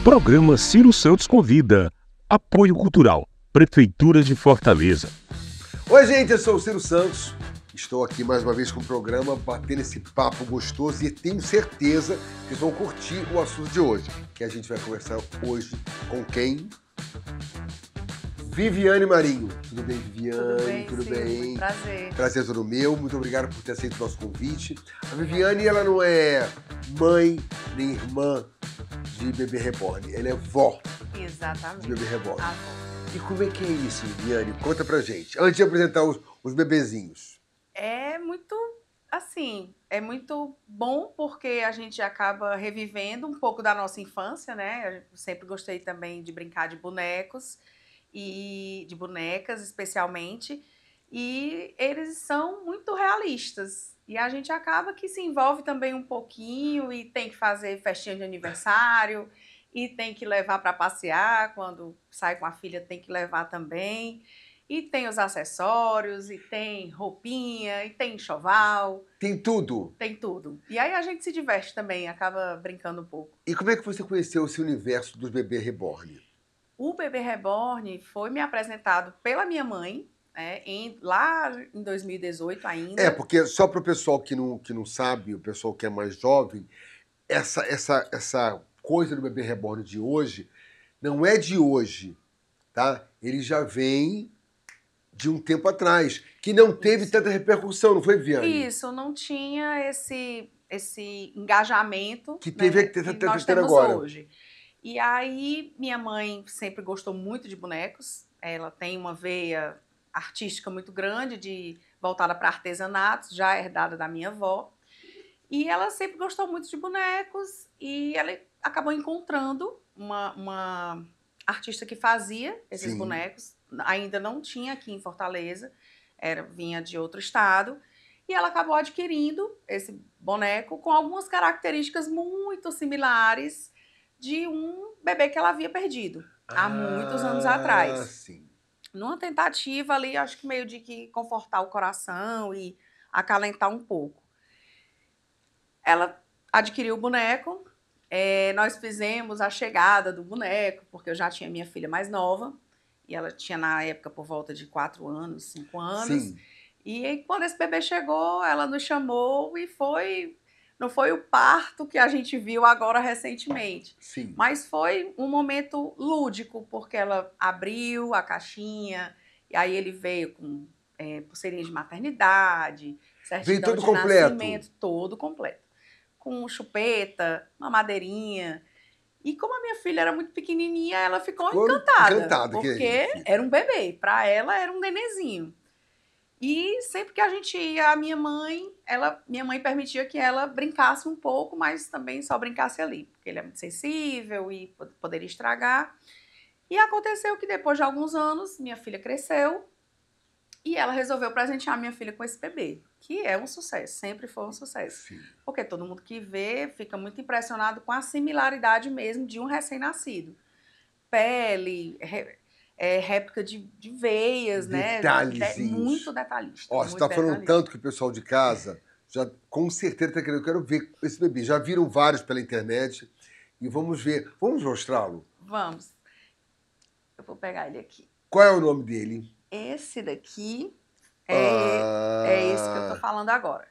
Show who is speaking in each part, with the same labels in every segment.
Speaker 1: Programa Ciro Santos convida. Apoio Cultural, Prefeitura de Fortaleza.
Speaker 2: Oi, gente, eu sou o Ciro Santos. Estou aqui mais uma vez com o programa, batendo esse papo gostoso e tenho certeza que vocês vão curtir o assunto de hoje. Que a gente vai conversar hoje com quem? Viviane Marinho. Tudo bem, Viviane?
Speaker 3: Tudo bem? Muito prazer.
Speaker 2: Prazer todo meu. Muito obrigado por ter aceito o nosso convite. A Viviane, ela não é mãe nem irmã de bebê reborn. Ela é vó.
Speaker 3: Exatamente.
Speaker 2: De bebê reborn.
Speaker 3: A vó.
Speaker 2: E como é que é isso, Viviane? Conta pra gente. Antes de apresentar os bebezinhos.
Speaker 3: É muito, assim, é muito bom porque a gente acaba revivendo um pouco da nossa infância, né? Eu sempre gostei também de brincar de bonecos e de bonecas, especialmente. E eles são muito realistas. E a gente acaba que se envolve também um pouquinho e tem que fazer festinha de aniversário e tem que levar para passear. Quando sai com a filha, tem que levar também. E tem os acessórios, e tem roupinha, e tem enxoval.
Speaker 2: Tem tudo.
Speaker 3: Tem tudo. E aí a gente se diverte também, acaba brincando um pouco.
Speaker 2: E como é que você conheceu esse universo dos bebês reborn?
Speaker 3: O Bebê Reborn foi me apresentado pela minha mãe, né, lá em 2018 ainda.
Speaker 2: É, porque só para o pessoal que não sabe, o pessoal que é mais jovem, essa coisa do bebê reborn de hoje não é de hoje, tá? Ele já vem de um tempo atrás, que não teve tanta repercussão, não foi, Viane?
Speaker 3: Isso, não tinha esse engajamento
Speaker 2: Que teve
Speaker 3: que nós
Speaker 2: tendo
Speaker 3: temos
Speaker 2: agora.
Speaker 3: hoje. E aí, minha mãe sempre gostou muito de bonecos. Ela tem uma veia artística muito grande, voltada para artesanatos, já herdada da minha avó. E ela sempre gostou muito de bonecos e ela acabou encontrando uma artista que fazia esses
Speaker 2: Sim.
Speaker 3: bonecos. Ainda não tinha aqui em Fortaleza, vinha de outro estado. E ela acabou adquirindo esse boneco com algumas características muito similares de um bebê que ela havia perdido há muitos anos atrás.
Speaker 2: Sim.
Speaker 3: Numa tentativa ali, acho que meio de que confortar o coração e acalentar um pouco. Ela adquiriu o boneco, nós fizemos a chegada do boneco, porque eu já tinha minha filha mais nova, e ela tinha na época por volta de 4 anos, 5 anos.
Speaker 2: Sim.
Speaker 3: E aí, quando esse bebê chegou, ela nos chamou e não foi o parto que a gente viu agora recentemente,
Speaker 2: Sim.
Speaker 3: mas foi um momento lúdico, porque ela abriu a caixinha, e aí ele veio com pulseirinha de maternidade, certidão
Speaker 2: todo
Speaker 3: de
Speaker 2: completo.
Speaker 3: nascimento, todo completo. Com chupeta, uma madeirinha. E como a minha filha era muito pequenininha, ela ficou encantada, porque era um bebê, para ela era um nenenzinho. E sempre que a gente ia, minha mãe permitia que ela brincasse um pouco, mas também só brincasse ali, porque ele é muito sensível e poderia estragar. E aconteceu que depois de alguns anos, minha filha cresceu e ela resolveu presentear minha filha com esse bebê, que é um sucesso, sempre foi um sucesso.
Speaker 2: Sim.
Speaker 3: Porque todo mundo que vê fica muito impressionado com a similaridade mesmo de um recém-nascido. Pele, réplica de veias,
Speaker 2: Detalhezinhos.
Speaker 3: né? Muito detalhista.
Speaker 2: Ó, você está falando tanto que o pessoal de casa já com certeza está querendo. Eu quero ver esse bebê. Já viram vários pela internet e vamos ver. Vamos mostrá-lo?
Speaker 3: Vamos. Eu vou pegar ele aqui.
Speaker 2: Qual é o nome dele?
Speaker 3: Esse daqui é esse que eu tô falando agora.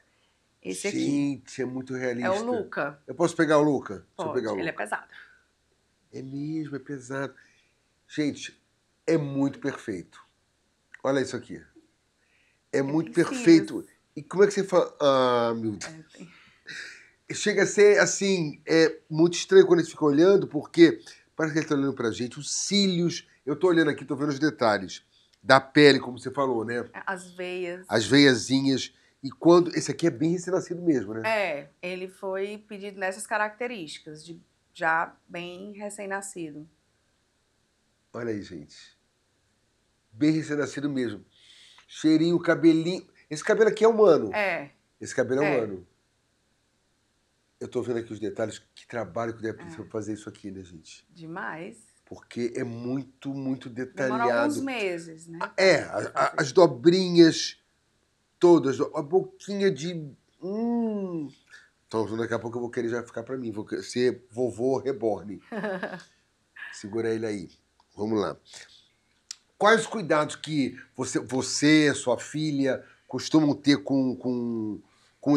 Speaker 3: Esse aqui.
Speaker 2: Gente, é muito realista.
Speaker 3: É o Luca.
Speaker 2: Eu posso pegar o Luca?
Speaker 3: Pode,
Speaker 2: Deixa eu pegar o Luca.
Speaker 3: ele é pesado.
Speaker 2: É mesmo, é pesado. Gente, é muito perfeito. Olha isso aqui. É muito perfeito. E como é que você fala? Ah, meu Deus. Chega a ser, assim, muito estranho quando a gente fica olhando, porque parece que ele está olhando pra gente. Os cílios, eu tô olhando aqui, tô vendo os detalhes. Da pele, como você falou, né?
Speaker 3: As veias.
Speaker 2: As veiazinhas. E quando... Esse aqui é bem recém-nascido mesmo, né?
Speaker 3: Ele foi pedido nessas características, de já bem recém-nascido.
Speaker 2: Olha aí, gente. Bem recém-nascido mesmo. Cheirinho, cabelinho. Esse cabelo aqui é humano. Esse cabelo é humano. Eu tô vendo aqui os detalhes. Que trabalho que deve ter fazer isso aqui, né, gente?
Speaker 3: Demais.
Speaker 2: Porque é muito, muito detalhado.
Speaker 3: Demora alguns meses, né?
Speaker 2: As dobrinhas todas. A boquinha de... Então, daqui a pouco eu vou querer já ficar pra mim. Vou ser vovô reborn. Segura ele aí. Vamos lá. Quais os cuidados que você, sua filha, costumam ter com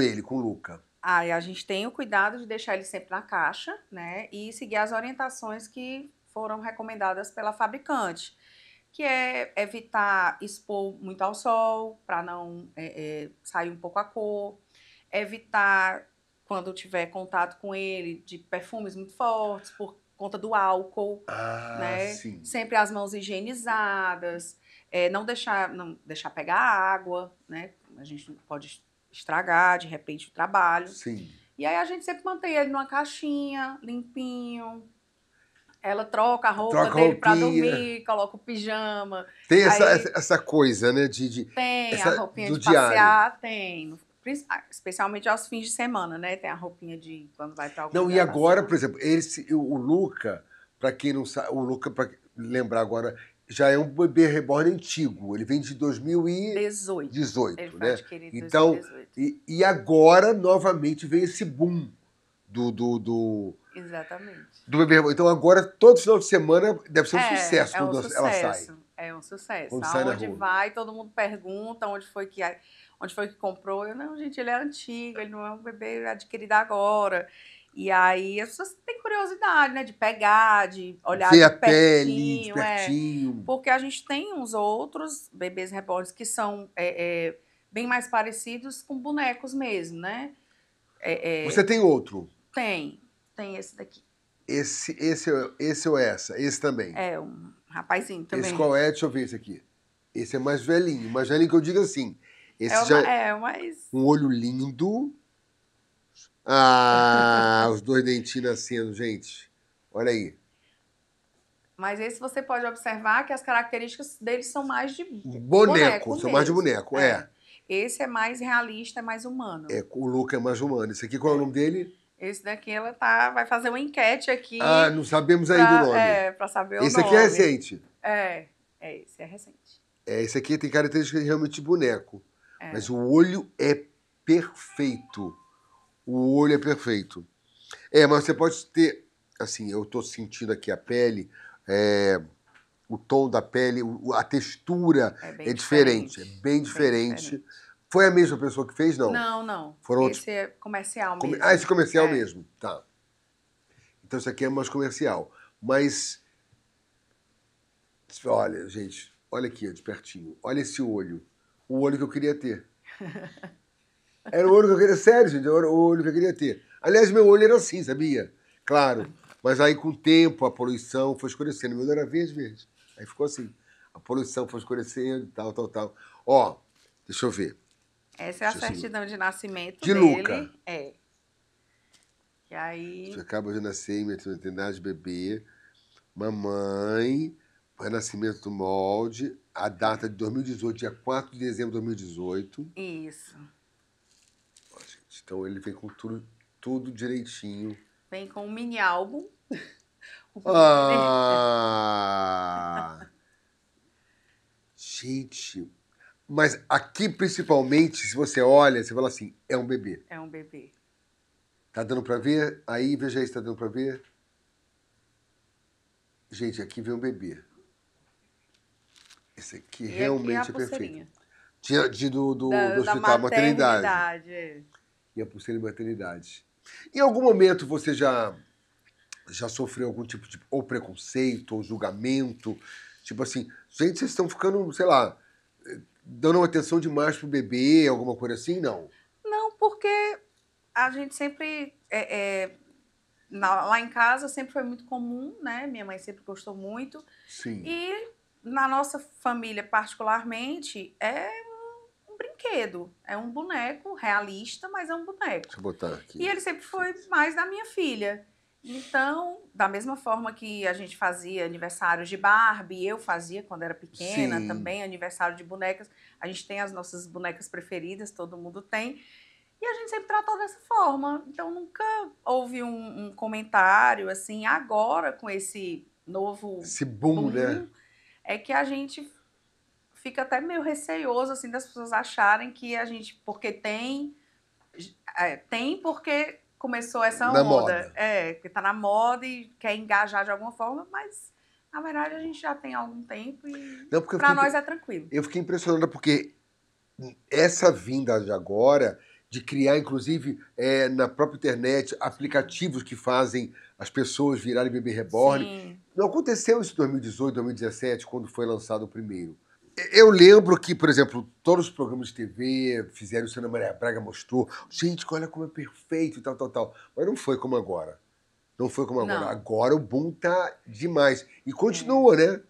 Speaker 2: ele, com o Luca?
Speaker 3: Aí a gente tem o cuidado de deixar ele sempre na caixa, né? E seguir as orientações que foram recomendadas pela fabricante, que é evitar expor muito ao sol, para não sair um pouco a cor, evitar, quando tiver contato com ele, de perfumes muito fortes, por conta do álcool,
Speaker 2: Ah,
Speaker 3: né?
Speaker 2: sim.
Speaker 3: Sempre as mãos higienizadas, não deixar pegar água, né? A gente não pode estragar, de repente, o trabalho.
Speaker 2: Sim.
Speaker 3: E aí a gente sempre mantém ele numa caixinha, limpinho. Ela troca a roupa
Speaker 2: Troca a
Speaker 3: dele para
Speaker 2: roupinha.
Speaker 3: dormir, coloca o pijama.
Speaker 2: Tem
Speaker 3: Aí
Speaker 2: essa coisa, né?
Speaker 3: tem a
Speaker 2: Essa,
Speaker 3: roupinha
Speaker 2: do
Speaker 3: de
Speaker 2: diário.
Speaker 3: passear, tem. Especialmente aos fins de semana, né? Tem a roupinha de quando vai para algum
Speaker 2: Não, e
Speaker 3: lugar
Speaker 2: agora,
Speaker 3: passear.
Speaker 2: por exemplo, o Luca, para quem não sabe, o Luca, para lembrar agora, já é um bebê reborn antigo. Ele vem de
Speaker 3: 18.
Speaker 2: 2018,
Speaker 3: Ele foi
Speaker 2: né?
Speaker 3: adquirido em
Speaker 2: Então,
Speaker 3: 2018.
Speaker 2: e agora, novamente, vem esse boom do
Speaker 3: Exatamente.
Speaker 2: bebê reborn. Então, agora, todo final de semana, deve ser um sucesso
Speaker 3: É um
Speaker 2: quando ela sai.
Speaker 3: sucesso. É um sucesso.
Speaker 2: Quando sai na
Speaker 3: Aonde
Speaker 2: rua.
Speaker 3: vai, todo mundo pergunta onde foi que comprou. Eu, não, gente, ele é antigo, ele não é um bebê adquirido agora. E aí as pessoas têm curiosidade, né? De pegar, de olhar
Speaker 2: Ver
Speaker 3: de
Speaker 2: a pele de
Speaker 3: pertinho,
Speaker 2: pertinho.
Speaker 3: porque a gente tem uns outros bebês reborns que são bem mais parecidos com bonecos mesmo, né?
Speaker 2: Você tem outro.
Speaker 3: Tem esse daqui.
Speaker 2: Esse ou essa? Esse também.
Speaker 3: É um rapazinho também.
Speaker 2: Esse qual é? Deixa eu ver esse aqui. Esse é mais velhinho. Mais velhinho que eu digo assim. Esse já é
Speaker 3: mas
Speaker 2: um olho lindo. Ah, os dois dentinhos nascendo, gente. Olha aí.
Speaker 3: Mas esse você pode observar que as características deles são mais de
Speaker 2: Boneco. São mais de
Speaker 3: mesmo.
Speaker 2: boneco, é.
Speaker 3: Esse é mais realista, é mais humano.
Speaker 2: O Luca é mais humano. Esse aqui, qual é o nome dele?
Speaker 3: Esse daqui ela vai fazer uma enquete aqui
Speaker 2: Ah, não sabemos aí do nome.
Speaker 3: para saber o
Speaker 2: Esse
Speaker 3: nome.
Speaker 2: aqui é recente.
Speaker 3: Esse é recente.
Speaker 2: Esse aqui tem características realmente de boneco.
Speaker 3: É.
Speaker 2: Mas o olho é perfeito. O olho é perfeito. Mas você pode ter... Assim, eu estou sentindo aqui a pele, o tom da pele, a textura é diferente. É bem diferente. Foi a mesma pessoa que fez, não?
Speaker 3: Não.
Speaker 2: Foram
Speaker 3: Esse é comercial mesmo.
Speaker 2: Esse é comercial mesmo. Tá. Então isso aqui é mais comercial. Mas, olha, gente, olha aqui, de pertinho. Olha esse olho. O olho que eu queria ter. Era o olho que eu queria, sério, gente, era o olho que eu queria ter. Aliás, meu olho era assim, sabia? Claro. Mas aí, com o tempo, a poluição foi escurecendo. Meu olho era verde. Aí ficou assim. A poluição foi escurecendo, tal. Ó, deixa eu ver.
Speaker 3: Essa é a certidão de nascimento
Speaker 2: de
Speaker 3: dele.
Speaker 2: Luca.
Speaker 3: E aí...
Speaker 2: Você acaba de nascer em maternidade, bebê, mamãe, nascimento do molde, a data de 2018, dia 4 de dezembro de 2018.
Speaker 3: Isso.
Speaker 2: Ó, gente, então ele vem com tudo direitinho.
Speaker 3: Vem com um mini álbum.
Speaker 2: Gente, mas aqui principalmente, se você olha, você fala assim, é um bebê.
Speaker 3: É um bebê.
Speaker 2: Tá dando pra ver? Aí, veja aí se tá dando pra ver. Gente, aqui vem um bebê. Esse aqui realmente é perfeito. Do hospital, maternidade. E a pulseira de maternidade. Em algum momento você já sofreu algum tipo de ou preconceito ou julgamento? Tipo assim, gente, vocês estão ficando, sei lá, dando uma atenção demais pro bebê, alguma coisa assim? Não.
Speaker 3: Não, porque a gente sempre... lá em casa sempre foi muito comum, né? Minha mãe sempre gostou muito.
Speaker 2: Sim.
Speaker 3: E na nossa família, particularmente, é um brinquedo. É um boneco realista, mas é um boneco.
Speaker 2: Deixa eu botar aqui.
Speaker 3: E ele sempre foi mais da minha filha. Então, da mesma forma que a gente fazia aniversários de Barbie, eu fazia quando era pequena,
Speaker 2: Sim.
Speaker 3: também aniversário de bonecas. A gente tem as nossas bonecas preferidas, todo mundo tem. E a gente sempre tratou dessa forma. Então, nunca houve um comentário, assim, agora com esse novo
Speaker 2: esse boom, né?
Speaker 3: É que a gente fica até meio receioso, assim, das pessoas acharem que a gente, porque tem porque começou essa
Speaker 2: Na
Speaker 3: onda.
Speaker 2: moda.
Speaker 3: Que tá na moda e quer engajar de alguma forma, mas na verdade a gente já tem há algum tempo e
Speaker 2: Não, porque
Speaker 3: pra nós é tranquilo.
Speaker 2: eu fiquei impressionada porque essa vinda de agora de criar, inclusive, na própria internet, aplicativos que fazem as pessoas virarem bebê reborn.
Speaker 3: Sim.
Speaker 2: Não aconteceu isso em 2018, 2017, quando foi lançado o primeiro. Eu lembro que, por exemplo, todos os programas de TV fizeram isso, a Ana Maria Braga mostrou. Gente, olha como é perfeito e tal, tal, tal. Mas não foi como agora. Não foi como agora.
Speaker 3: Não.
Speaker 2: Agora o boom tá demais. E continua, né?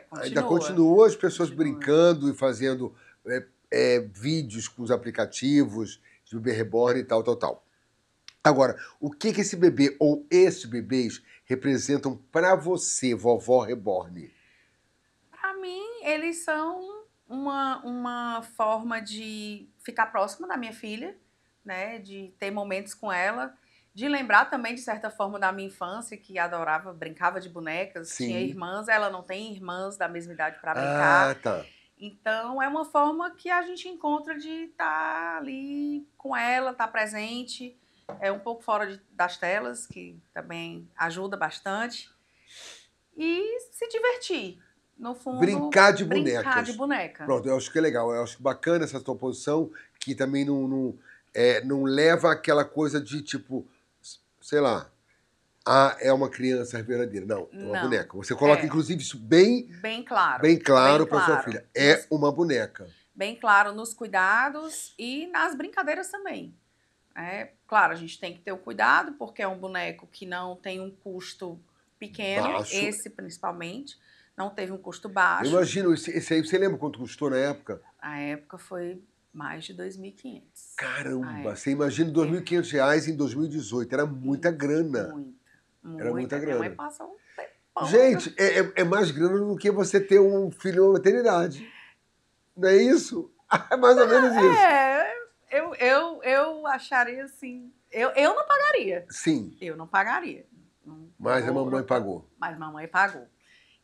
Speaker 3: Continua.
Speaker 2: Ainda continua as pessoas
Speaker 3: Continua.
Speaker 2: brincando e fazendo vídeos com os aplicativos de bebê reborn e tal, tal, tal. Agora, o que esse bebê ou esses bebês representam pra você, vovó reborn?
Speaker 3: Pra mim, eles são uma forma de ficar próxima da minha filha, né? De ter momentos com ela, de lembrar também, de certa forma, da minha infância, que adorava, brincava de bonecas,
Speaker 2: Sim.
Speaker 3: tinha irmãs, ela não tem irmãs da mesma idade para brincar.
Speaker 2: Ah, tá.
Speaker 3: Então, é uma forma que a gente encontra de estar ali com ela, estar presente, um pouco fora das telas, que também ajuda bastante, e se divertir. No fundo,
Speaker 2: Brincar de
Speaker 3: brincar
Speaker 2: bonecas.
Speaker 3: de boneca.
Speaker 2: Pronto, eu acho que é legal. Eu acho bacana essa tua posição, que também não leva aquela coisa de tipo, sei lá, é uma criança verdadeira. Não, é uma
Speaker 3: Não.
Speaker 2: boneca. Você coloca, inclusive, isso bem
Speaker 3: claro.
Speaker 2: bem claro
Speaker 3: Bem
Speaker 2: para sua
Speaker 3: claro.
Speaker 2: filha. É uma boneca.
Speaker 3: Bem claro nos cuidados e nas brincadeiras também. Claro, a gente tem que ter o cuidado, porque é um boneco que não tem um custo pequeno,
Speaker 2: Baixo.
Speaker 3: esse principalmente, não teve um custo baixo.
Speaker 2: Eu imagino, esse aí, você lembra quanto custou na época?
Speaker 3: A época foi mais de 2.500.
Speaker 2: Caramba, você imagina R$2.500 em 2018, era muita grana.
Speaker 3: Muita.
Speaker 2: Era muita grana.
Speaker 3: Minha mãe passou um tempão.
Speaker 2: Gente, é mais grana do que você ter um filho na maternidade. Não é isso? É mais ou menos isso.
Speaker 3: Eu acharia assim. Eu não pagaria.
Speaker 2: Sim.
Speaker 3: Eu não pagaria.
Speaker 2: Mas a mamãe pagou.
Speaker 3: Mas mamãe pagou.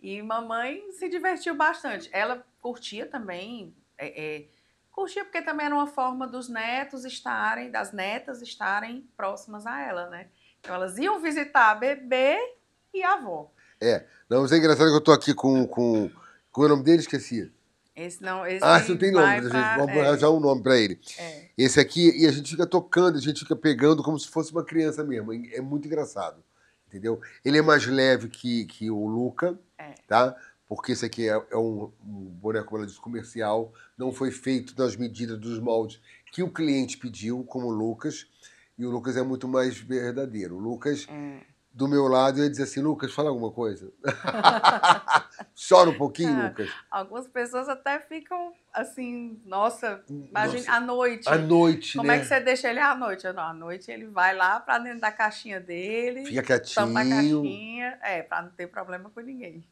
Speaker 3: E mamãe se divertiu bastante. Ela curtia também. Curtia porque também era uma forma das netas estarem próximas a ela, né? Então elas iam visitar a bebê e a avó.
Speaker 2: Não, mas é engraçado que eu tô aqui com o nome dele, esqueci.
Speaker 3: Esse você
Speaker 2: não tem nome, vamos arranjar um nome pra ele. Esse aqui, e a gente fica tocando, a gente fica pegando como se fosse uma criança mesmo. É muito engraçado, entendeu? Ele é mais leve que o Luca, tá? Porque esse aqui é um boneco, como ela disse, comercial, não foi feito nas medidas dos moldes que o cliente pediu, como o Lucas, e o Lucas é muito mais verdadeiro. O Lucas, do meu lado, eu ia dizer assim, Lucas, fala alguma coisa. Chora um pouquinho, Lucas.
Speaker 3: Algumas pessoas até ficam assim, nossa, imagina à noite.
Speaker 2: À noite,
Speaker 3: Como
Speaker 2: né?
Speaker 3: é que você deixa ele à noite? Não, à noite ele vai lá pra dentro da caixinha dele.
Speaker 2: Fica quietinho.
Speaker 3: Tampa a caixinha, pra não ter problema com ninguém.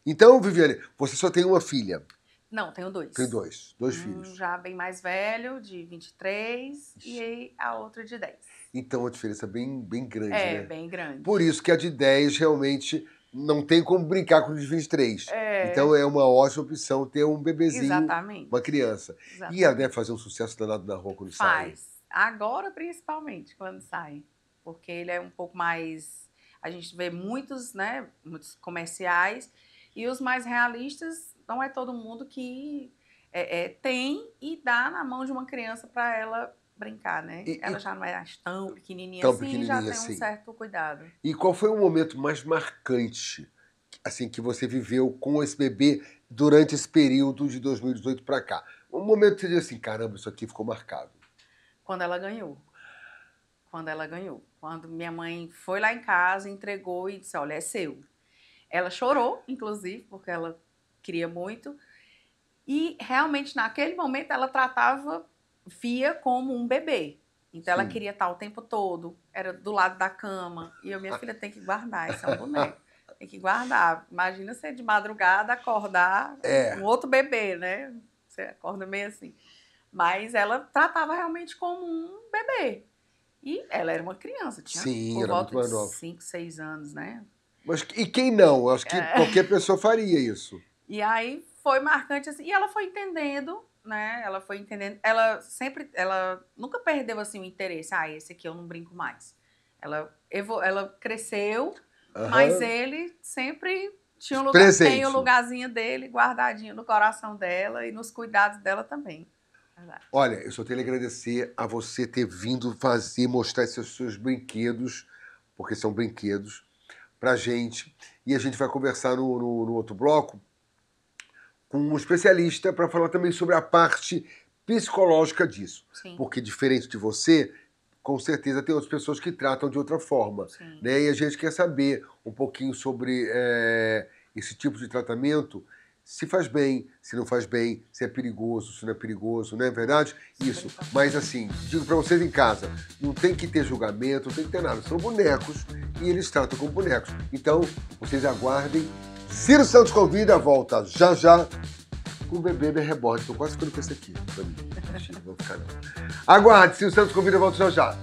Speaker 2: Então, Viviane, você só tem uma filha?
Speaker 3: Não, tenho dois.
Speaker 2: Tem dois filhos.
Speaker 3: Já bem mais velho, de 23, e a outra de 10.
Speaker 2: Então, a diferença é bem grande, né?
Speaker 3: Bem grande.
Speaker 2: Por isso que a de 10 realmente não tem como brincar com a de 23. Então, é uma ótima opção ter um bebezinho,
Speaker 3: exatamente,
Speaker 2: uma criança.
Speaker 3: Exatamente.
Speaker 2: E ela deve fazer um sucesso danado na rua quando sai.
Speaker 3: Faz. Agora, principalmente, quando sai. Porque ele é um pouco mais... A gente vê muitos comerciais, e os mais realistas, não é todo mundo que tem e dá na mão de uma criança para ela brincar, né? Ela já não é tão pequenininha assim, já tem um certo cuidado.
Speaker 2: E qual foi o momento mais marcante assim, que você viveu com esse bebê durante esse período de 2018 para cá? Um momento que você diz assim, caramba, isso aqui ficou marcado.
Speaker 3: Quando ela ganhou. Quando minha mãe foi lá em casa, entregou e disse, olha, é seu. Ela chorou, inclusive, porque ela queria muito. E, realmente, naquele momento, ela via como um bebê. Então, ela queria estar o tempo todo. Era do lado da cama. E eu, minha filha, tem que guardar. Esse é um boneco. Tem que guardar. Imagina você de madrugada acordar um outro bebê, né? Você acorda meio assim. Mas ela tratava realmente como um bebê. E ela era uma criança. Tinha por volta de 5, 6 anos, né?
Speaker 2: Mas e quem não? Eu acho que qualquer pessoa faria isso.
Speaker 3: E aí foi marcante assim. E ela foi entendendo né? Ela foi entendendo. Ela nunca perdeu assim o interesse. Ah, esse aqui eu não brinco mais. Ela cresceu, mas
Speaker 2: Aham.
Speaker 3: ele sempre tinha tem o
Speaker 2: Presente.
Speaker 3: lugarzinho dele guardadinho no coração dela e nos cuidados dela também. Verdade.
Speaker 2: Olha, eu só tenho a agradecer a você ter vindo fazer, mostrar esses seus brinquedos, porque são brinquedos, pra gente. E a gente vai conversar no outro bloco com um especialista para falar também sobre a parte psicológica disso.
Speaker 3: Sim.
Speaker 2: Porque, diferente de você, com certeza tem outras pessoas que tratam de outra forma.
Speaker 3: Sim.
Speaker 2: Né? E a gente quer saber um pouquinho sobre esse tipo de tratamento, se faz bem, se não faz bem, se é perigoso, se não é perigoso, não é verdade? Isso. Mas assim, digo para vocês em casa, não tem que ter julgamento, não tem que ter nada. São bonecos e eles tratam como bonecos. Então, vocês aguardem. Ciro Santos Convida, volta já já com o bebê reborn. Estou quase ficando com esse aqui. Pra mim. Mentira, não vou ficar não. Aguarde, Ciro Santos Convida, volta já já.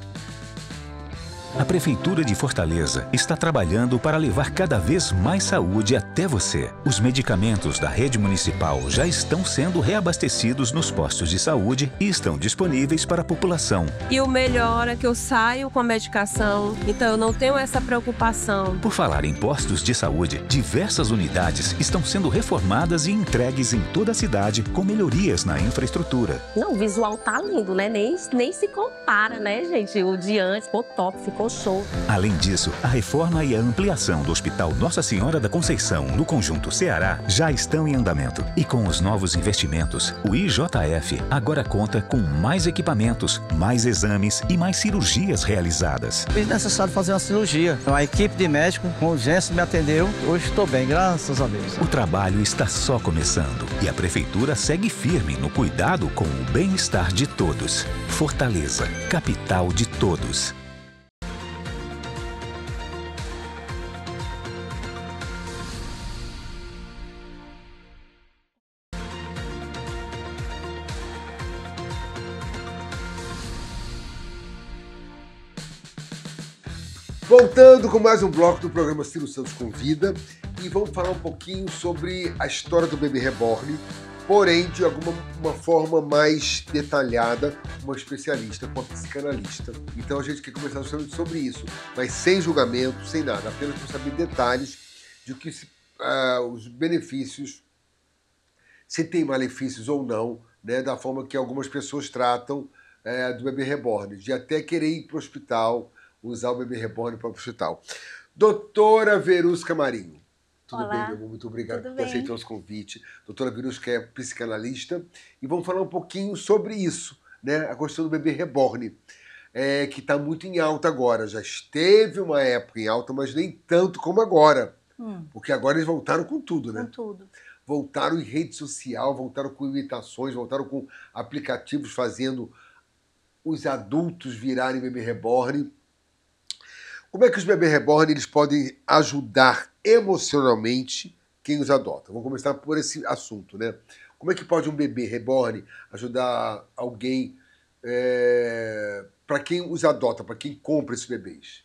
Speaker 4: A Prefeitura de Fortaleza está trabalhando para levar cada vez mais saúde até você. Os medicamentos da rede municipal já estão sendo reabastecidos nos postos de saúde e estão disponíveis para a população.
Speaker 5: E o melhor é que eu saio com a medicação, então eu não tenho essa preocupação.
Speaker 4: Por falar em postos de saúde, diversas unidades estão sendo reformadas e entregues em toda a cidade com melhorias na infraestrutura.
Speaker 5: Não, o visual tá lindo, né? Nem se compara, né, gente? O de antes ficou top, ficou show.
Speaker 4: Além disso, a reforma e a ampliação do Hospital Nossa Senhora da Conceição, no Conjunto Ceará, já estão em andamento. E com os novos investimentos, o IJF agora conta com mais equipamentos, mais exames e mais cirurgias realizadas.
Speaker 6: Foi necessário fazer uma cirurgia. Então, a equipe de médico com urgência me atendeu. Hoje estou bem, graças a Deus.
Speaker 4: O trabalho está só começando e a Prefeitura segue firme no cuidado com o bem-estar de todos. Fortaleza, capital de todos.
Speaker 2: Voltando com mais um bloco do programa Ciro Santos Convida e vamos falar um pouquinho sobre a história do bebê reborn, porém de uma forma mais detalhada, uma especialista, com uma psicanalista. Então a gente quer conversar justamente sobre isso, mas sem julgamento, sem nada, apenas para saber detalhes de que os benefícios, se tem malefícios ou não, né, da forma que algumas pessoas tratam do bebê reborn, de até querer ir para o hospital, usar o bebê reborn para o hospital. Doutora Verusca Marinho. Tudo
Speaker 7: Olá.
Speaker 2: bem, meu amor? Muito obrigado
Speaker 7: Tudo
Speaker 2: por ter
Speaker 7: bem.
Speaker 2: aceito o nosso convite. Doutora Verusca é psicanalista e vamos falar um pouquinho sobre isso, né? A questão do bebê reborn, que está muito em alta agora. Já esteve uma época em alta, mas nem tanto como agora. Porque agora eles voltaram com tudo, né?
Speaker 7: Com tudo.
Speaker 2: Voltaram em rede social, voltaram com imitações, voltaram com aplicativos fazendo os adultos virarem bebê reborn. Como é que os bebês reborn eles podem ajudar emocionalmente quem os adota? Vamos começar por esse assunto, né? Como é que pode um bebê reborn ajudar alguém para quem os adota, para quem compra esses bebês?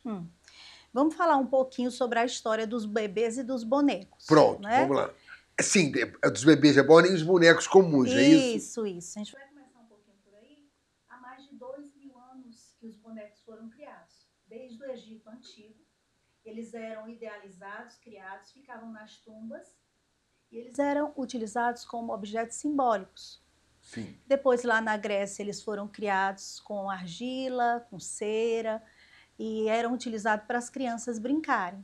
Speaker 7: Vamos falar um pouquinho sobre a história dos bebês e dos bonecos.
Speaker 2: Pronto,
Speaker 7: né?
Speaker 2: vamos lá. Sim, dos bebês reborn e os bonecos comuns, é isso?
Speaker 7: Isso. A gente vai começar um pouquinho por aí. Há mais de 2.000 anos que os bonecos foram criados. Desde o Egito Antigo, eles eram idealizados, criados, ficavam nas tumbas e eles eram utilizados como objetos simbólicos.
Speaker 2: Sim.
Speaker 7: Depois, lá na Grécia, eles foram criados com argila, com cera e eram utilizados para as crianças brincarem.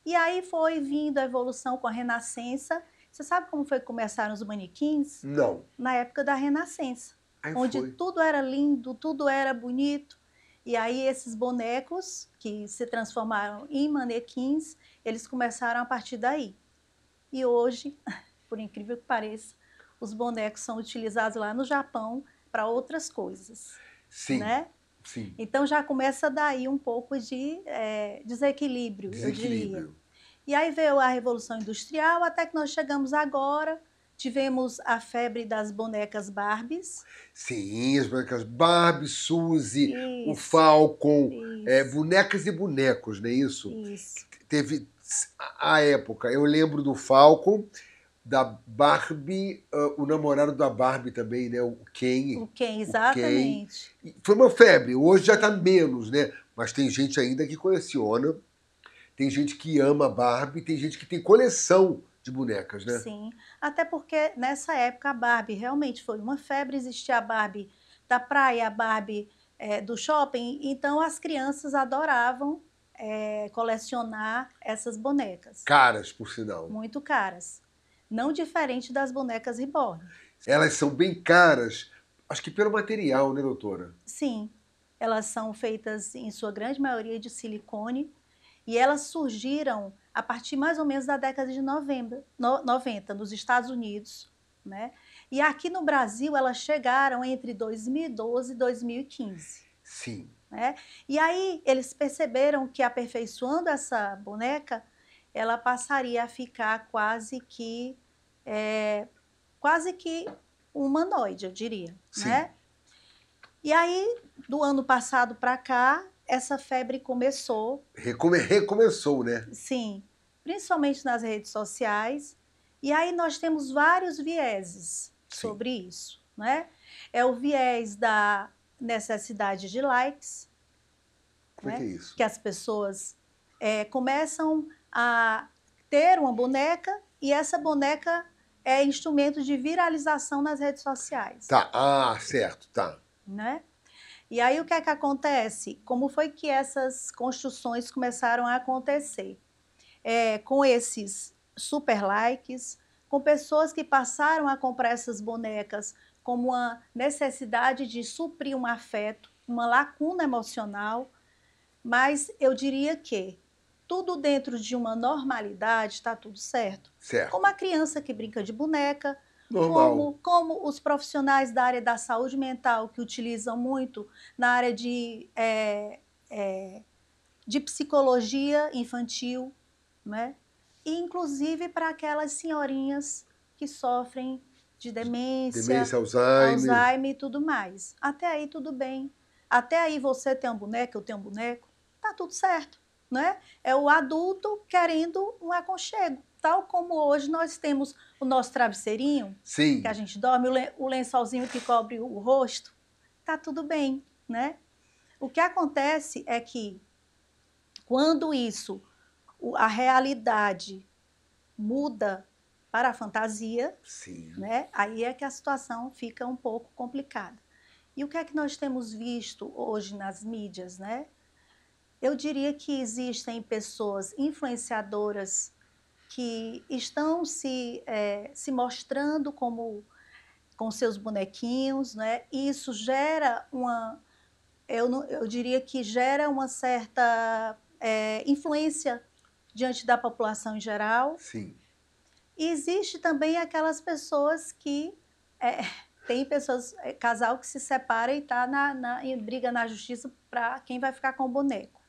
Speaker 7: E aí foi vindo a evolução com a Renascença. Você sabe como foi que começaram os manequins?
Speaker 2: Não.
Speaker 7: Na época da Renascença,
Speaker 2: Aí
Speaker 7: onde
Speaker 2: foi.
Speaker 7: tudo era lindo, tudo era bonito. E aí esses bonecos que se transformaram em manequins, eles começaram a partir daí. E hoje, por incrível que pareça, os bonecos são utilizados lá no Japão para outras coisas.
Speaker 2: Sim.
Speaker 7: Né?
Speaker 2: Sim.
Speaker 7: Então já começa daí um pouco de desequilíbrio, eu diria. E aí veio a Revolução Industrial, até que nós chegamos agora. Tivemos a febre das bonecas Barbies.
Speaker 2: Sim, as bonecas Barbie, Suzy,
Speaker 7: Isso,
Speaker 2: o Falcon,
Speaker 7: isso.
Speaker 2: bonecas e bonecos, não é isso?
Speaker 7: Isso.
Speaker 2: Teve a época, eu lembro do Falcon, da Barbie, o namorado da Barbie também, né? O Ken.
Speaker 7: O Ken, exatamente.
Speaker 2: E foi uma febre. Hoje já está menos, né? Mas tem gente ainda que coleciona. Tem gente que ama a Barbie. Tem gente que tem coleção de bonecas, né?
Speaker 7: Sim, até porque nessa época a Barbie realmente foi uma febre. Existia a Barbie da praia, a Barbie do shopping. Então as crianças adoravam colecionar essas bonecas.
Speaker 2: Caras, por sinal.
Speaker 7: Muito caras. Não diferente das bonecas Reborn.
Speaker 2: Elas são bem caras, acho que pelo material, né, doutora?
Speaker 7: Sim, elas são feitas em sua grande maioria de silicone e elas surgiram a partir mais ou menos da década de 90 nos Estados Unidos, né? E aqui no Brasil elas chegaram entre 2012 e 2015.
Speaker 2: Sim.
Speaker 7: Né? E aí eles perceberam que aperfeiçoando essa boneca, ela passaria a ficar quase que humanoide, eu diria.
Speaker 2: Sim.
Speaker 7: Né? E aí, do ano passado para cá, essa febre começou.
Speaker 2: Recomeçou, né?
Speaker 7: Sim, principalmente nas redes sociais. E aí nós temos vários vieses sobre isso. Né? É o viés da necessidade de likes.
Speaker 2: O que é isso?
Speaker 7: Que as pessoas começam a ter uma boneca e essa boneca é instrumento de viralização nas redes sociais.
Speaker 2: Tá, certo, tá.
Speaker 7: Né? E aí o que é que acontece? Como foi que essas construções começaram a acontecer? Com esses super likes, com pessoas que passaram a comprar essas bonecas como uma necessidade de suprir um afeto, uma lacuna emocional, mas eu diria que tudo dentro de uma normalidade está tudo certo.
Speaker 2: Certo.
Speaker 7: Como a criança que brinca de boneca,
Speaker 2: normal.
Speaker 7: Como os profissionais da área da saúde mental que utilizam muito na área de psicologia infantil, né? E inclusive para aquelas senhorinhas que sofrem de demência, Alzheimer e tudo mais. Até aí tudo bem. Até aí você tem uma boneca, eu tenho um boneco, tá tudo certo, né? É o adulto querendo um aconchego. Tal como hoje nós temos o nosso travesseirinho,
Speaker 2: Sim.
Speaker 7: que a gente dorme, o lençolzinho que cobre o rosto, tá tudo bem, né? O que acontece é que quando a realidade muda para a fantasia,
Speaker 2: sim,
Speaker 7: né? Aí é que a situação fica um pouco complicada. E o que é que nós temos visto hoje nas mídias, né? Eu diria que existem pessoas influenciadoras que estão se mostrando com seus bonequinhos, né? E isso gera eu diria que gera uma certa influência diante da população em geral.
Speaker 2: Sim.
Speaker 7: E existe também aquelas pessoas que tem pessoas, casal que se separa e está em briga na justiça para quem vai ficar com o boneco.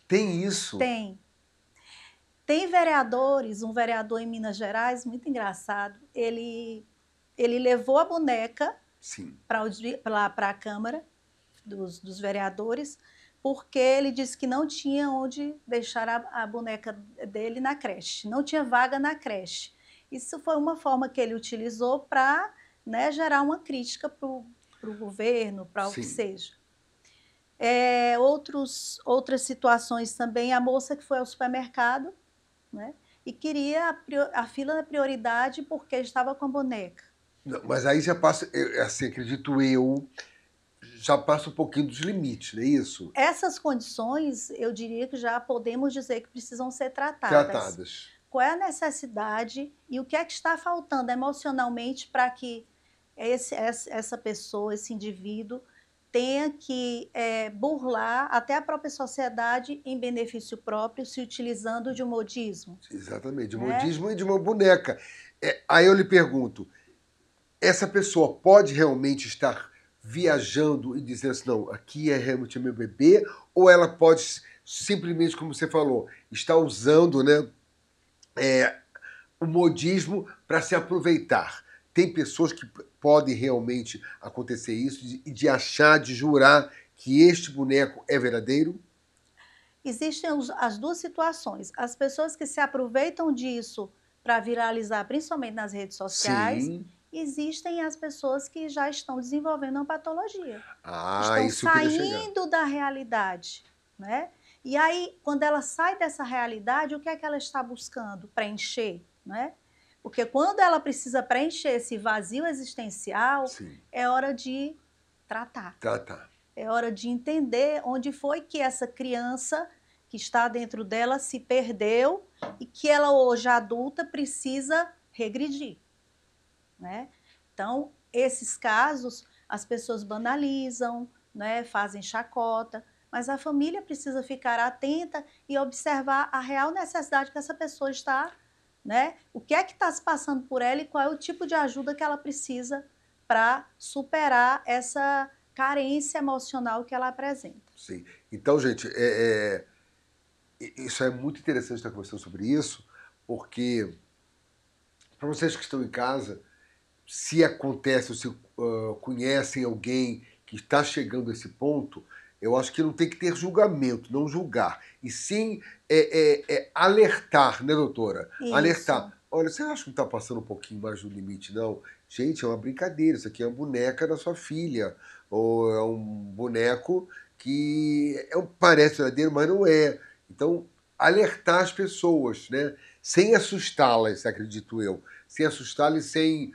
Speaker 2: Tem isso?
Speaker 7: Tem. Tem vereadores, um vereador em Minas Gerais, muito engraçado, ele levou a boneca para a Câmara dos Vereadores, porque ele disse que não tinha onde deixar a boneca dele na creche, não tinha vaga na creche. Isso foi uma forma que ele utilizou para, né, gerar uma crítica para o governo, para o que seja. Outras situações também, a moça que foi ao supermercado, né, e queria a fila da prioridade porque estava com a boneca.
Speaker 2: Não, mas aí já passa, assim, acredito eu, já passa um pouquinho dos limites, não é isso?
Speaker 7: Essas condições, eu diria que já podemos dizer que precisam ser tratadas. Qual é a necessidade e o que é que está faltando emocionalmente para que essa pessoa, esse indivíduo, tenha que burlar até a própria sociedade em benefício próprio, se utilizando de um modismo.
Speaker 2: Exatamente, de um modismo e de uma boneca. Aí eu lhe pergunto, essa pessoa pode realmente estar viajando e dizendo assim, não, aqui é realmente meu bebê, ou ela pode simplesmente, como você falou, estar usando, né, o modismo para se aproveitar? Tem pessoas que podem realmente acontecer isso e de achar, de jurar que este boneco é verdadeiro?
Speaker 7: Existem as duas situações. As pessoas que se aproveitam disso para viralizar, principalmente nas redes sociais,
Speaker 2: Sim.
Speaker 7: existem as pessoas que já estão desenvolvendo uma patologia.
Speaker 2: Ah,
Speaker 7: Estão
Speaker 2: isso eu queria chegar.
Speaker 7: saindo da realidade, né? E aí, quando ela sai dessa realidade, o que é que ela está buscando? Preencher, né? Porque quando ela precisa preencher esse vazio existencial,
Speaker 2: Sim.
Speaker 7: é hora de tratar.
Speaker 2: Tá.
Speaker 7: É hora de entender onde foi que essa criança que está dentro dela se perdeu e que ela hoje adulta precisa regredir, né? Então, esses casos as pessoas banalizam, né, fazem chacota, mas a família precisa ficar atenta e observar a real necessidade que essa pessoa está, né? O que é que está se passando por ela e qual é o tipo de ajuda que ela precisa para superar essa carência emocional que ela apresenta.
Speaker 2: Sim. Então, gente, isso é muito interessante estar conversando sobre isso, porque para vocês que estão em casa, se acontece ou se conhecem alguém que está chegando a esse ponto, eu acho que não tem que ter julgamento, não julgar, e sim alertar, né, doutora?
Speaker 7: Isso.
Speaker 2: Alertar. Olha, você acha que não está passando um pouquinho mais do limite, não? Gente, é uma brincadeira, isso aqui é uma boneca da sua filha, ou é um boneco que parece verdadeiro, mas não é. Então, alertar as pessoas, né? Sem assustá-las, acredito eu. Sem assustá-las e sem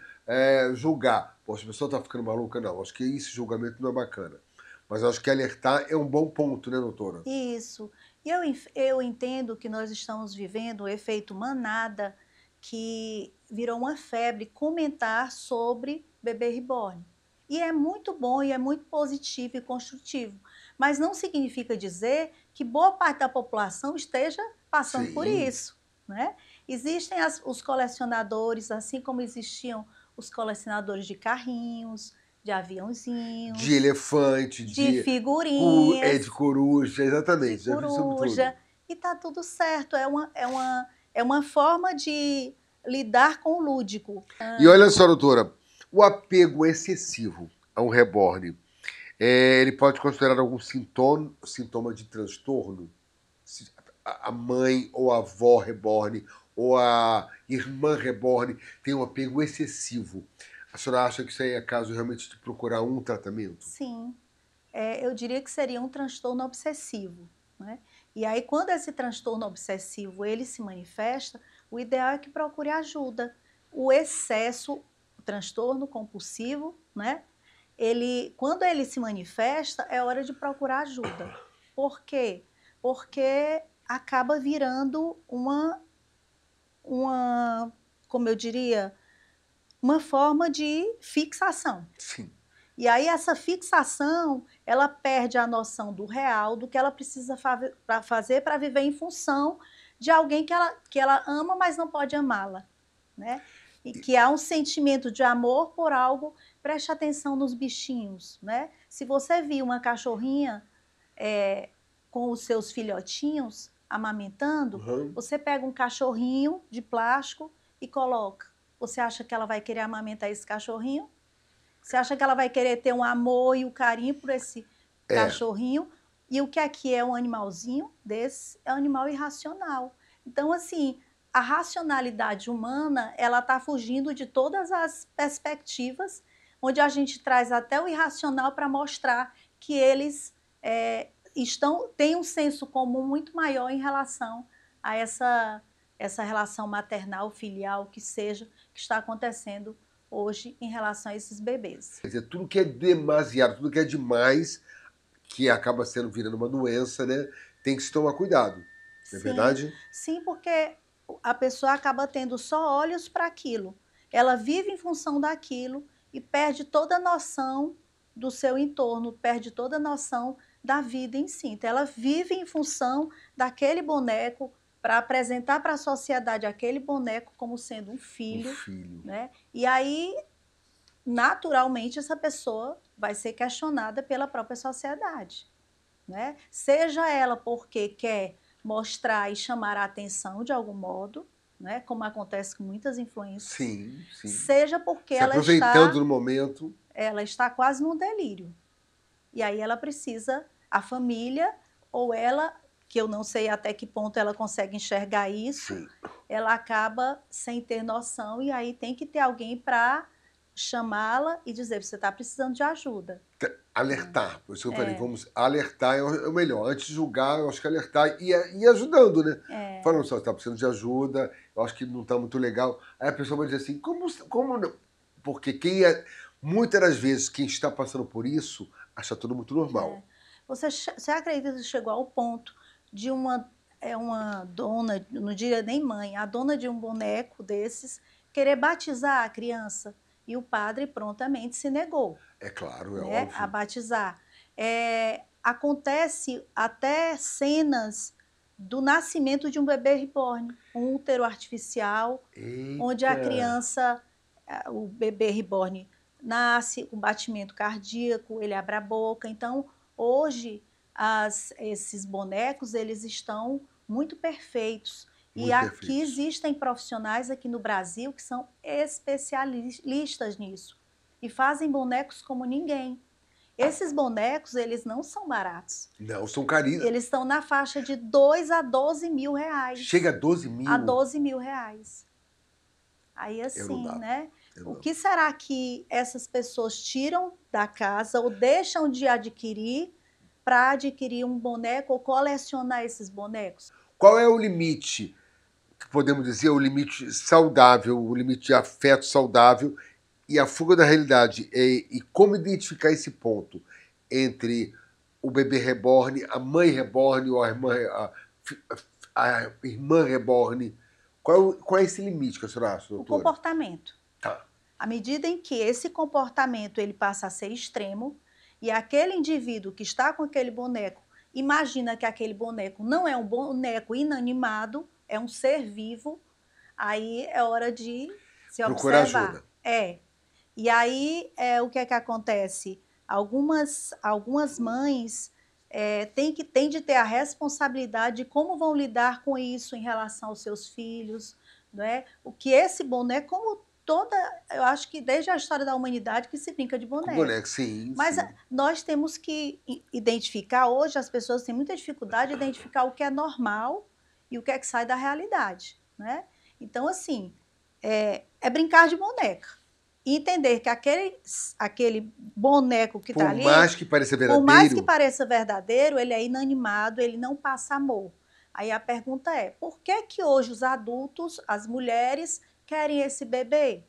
Speaker 2: julgar. Poxa, a pessoa está ficando maluca? Não, acho que esse julgamento não é bacana. Mas eu acho que alertar é um bom ponto, né, doutora?
Speaker 7: Isso. E eu entendo que nós estamos vivendo o efeito manada, que virou uma febre comentar sobre bebê reborn. E é muito bom e é muito positivo e construtivo. Mas não significa dizer que boa parte da população esteja passando por isso, né? Existem os colecionadores, assim como existiam os colecionadores de carrinhos, de aviãozinhos,
Speaker 2: de elefante,
Speaker 7: de figurinhas,
Speaker 2: de coruja, exatamente.
Speaker 7: de coruja, e tá tudo certo. É uma forma de lidar com o lúdico.
Speaker 2: E olha só, doutora, o apego excessivo a um reborn, ele pode considerar algum sintoma de transtorno? A mãe ou a avó reborn ou a irmã reborn tem um apego excessivo. A senhora acha que isso aí é caso realmente de procurar um tratamento?
Speaker 7: Sim. Eu diria que seria um transtorno obsessivo, né? E aí, quando esse transtorno obsessivo ele se manifesta, o ideal é que procure ajuda. O excesso, o transtorno compulsivo, né? Quando ele se manifesta, é hora de procurar ajuda. Por quê? Porque acaba virando como eu diria, uma forma de fixação.
Speaker 2: Sim.
Speaker 7: E aí essa fixação, ela perde a noção do real, do que ela precisa fazer para viver em função de alguém que ela ama, mas não pode amá-la, né? E que há um sentimento de amor por algo. Preste atenção nos bichinhos, né? Se você viu uma cachorrinha com os seus filhotinhos amamentando, você pega um cachorrinho de plástico e coloca. Você acha que ela vai querer amamentar esse cachorrinho? Você acha que ela vai querer ter um amor e um carinho por esse cachorrinho? E o que é um animalzinho desse? É um animal irracional. Então, assim, a racionalidade humana, ela está fugindo de todas as perspectivas, onde a gente traz até o irracional para mostrar que eles têm um senso comum muito maior em relação a essa relação maternal, filial, que está acontecendo hoje em relação a esses bebês.
Speaker 2: Quer dizer, tudo que é demasiado, tudo que é demais, que acaba virando uma doença, né? Tem que se tomar cuidado, não é verdade?
Speaker 7: Sim, porque a pessoa acaba tendo só olhos para aquilo. Ela vive em função daquilo e perde toda a noção do seu entorno, perde toda a noção da vida em si. Então, ela vive em função daquele boneco, para apresentar para a sociedade aquele boneco como sendo um filho. Né? E aí, naturalmente, essa pessoa vai ser questionada pela própria sociedade. Né? Seja ela porque quer mostrar e chamar a atenção de algum modo, né? Como acontece com muitas influências.
Speaker 2: Sim.
Speaker 7: Seja porque
Speaker 2: aproveitando do momento.
Speaker 7: Ela está quase num delírio. E aí ela precisa, a família, ou ela, que eu não sei até que ponto ela consegue enxergar isso, ela acaba sem ter noção e aí tem que ter alguém para chamá-la e dizer, você está precisando de ajuda.
Speaker 2: Alertar, por isso que eu falei, vamos alertar é o melhor. Antes de julgar, eu acho que alertar e ir ajudando, né? Falando só, está precisando de ajuda, eu acho que não está muito legal. Aí a pessoa vai dizer assim, como não? Porque muitas das vezes quem está passando por isso acha tudo muito normal.
Speaker 7: Você acredita que chegou ao ponto de uma dona, não diria nem mãe, a dona de um boneco desses, querer batizar a criança e o padre prontamente se negou.
Speaker 2: É claro, é óbvio.
Speaker 7: A batizar. Acontece até cenas do nascimento de um bebê reborn, um útero artificial, onde a criança, o bebê reborn, nasce com batimento cardíaco, ele abre a boca. Então, hoje, esses bonecos, eles estão muito perfeitos. Muito aqui existem profissionais aqui no Brasil que são especialistas nisso e fazem bonecos como ninguém. Esses bonecos, eles não são baratos.
Speaker 2: Não, são caríssimos.
Speaker 7: Eles estão na faixa de 2 a 12 mil reais.
Speaker 2: Chega a 12 mil?
Speaker 7: A 12 mil reais. Aí assim, né? O que será que essas pessoas tiram da casa ou deixam de adquirir para adquirir um boneco ou colecionar esses bonecos?
Speaker 2: Qual é o limite, que podemos dizer, o limite saudável, o limite de afeto saudável e a fuga da realidade? E como identificar esse ponto entre o bebê reborn, a mãe reborn ou a irmã reborn? Qual é esse limite que a senhora acha, doutora?
Speaker 7: O comportamento.
Speaker 2: Tá.
Speaker 7: À medida em que esse comportamento ele passa a ser extremo e aquele indivíduo que está com aquele boneco imagina que aquele boneco não é um boneco inanimado, é um ser vivo, aí é hora de se
Speaker 2: procurar
Speaker 7: observar.
Speaker 2: Ajuda.
Speaker 7: E aí, o que é que acontece? Algumas mães têm de ter a responsabilidade de como vão lidar com isso em relação aos seus filhos, não é? O que esse boneco, como eu acho que desde a história da humanidade que se brinca de boneco.
Speaker 2: Com boneco, sim.
Speaker 7: Mas
Speaker 2: sim.
Speaker 7: Nós temos que identificar, hoje as pessoas têm muita dificuldade de identificar o que é normal e o que é que sai da realidade, né? Então, assim, é brincar de boneca. E entender que aquele boneco que está ali...
Speaker 2: Por mais que pareça verdadeiro...
Speaker 7: Por mais que pareça verdadeiro, ele é inanimado, ele não passa amor. Aí a pergunta é, por que hoje os adultos, as mulheres, querem esse bebê?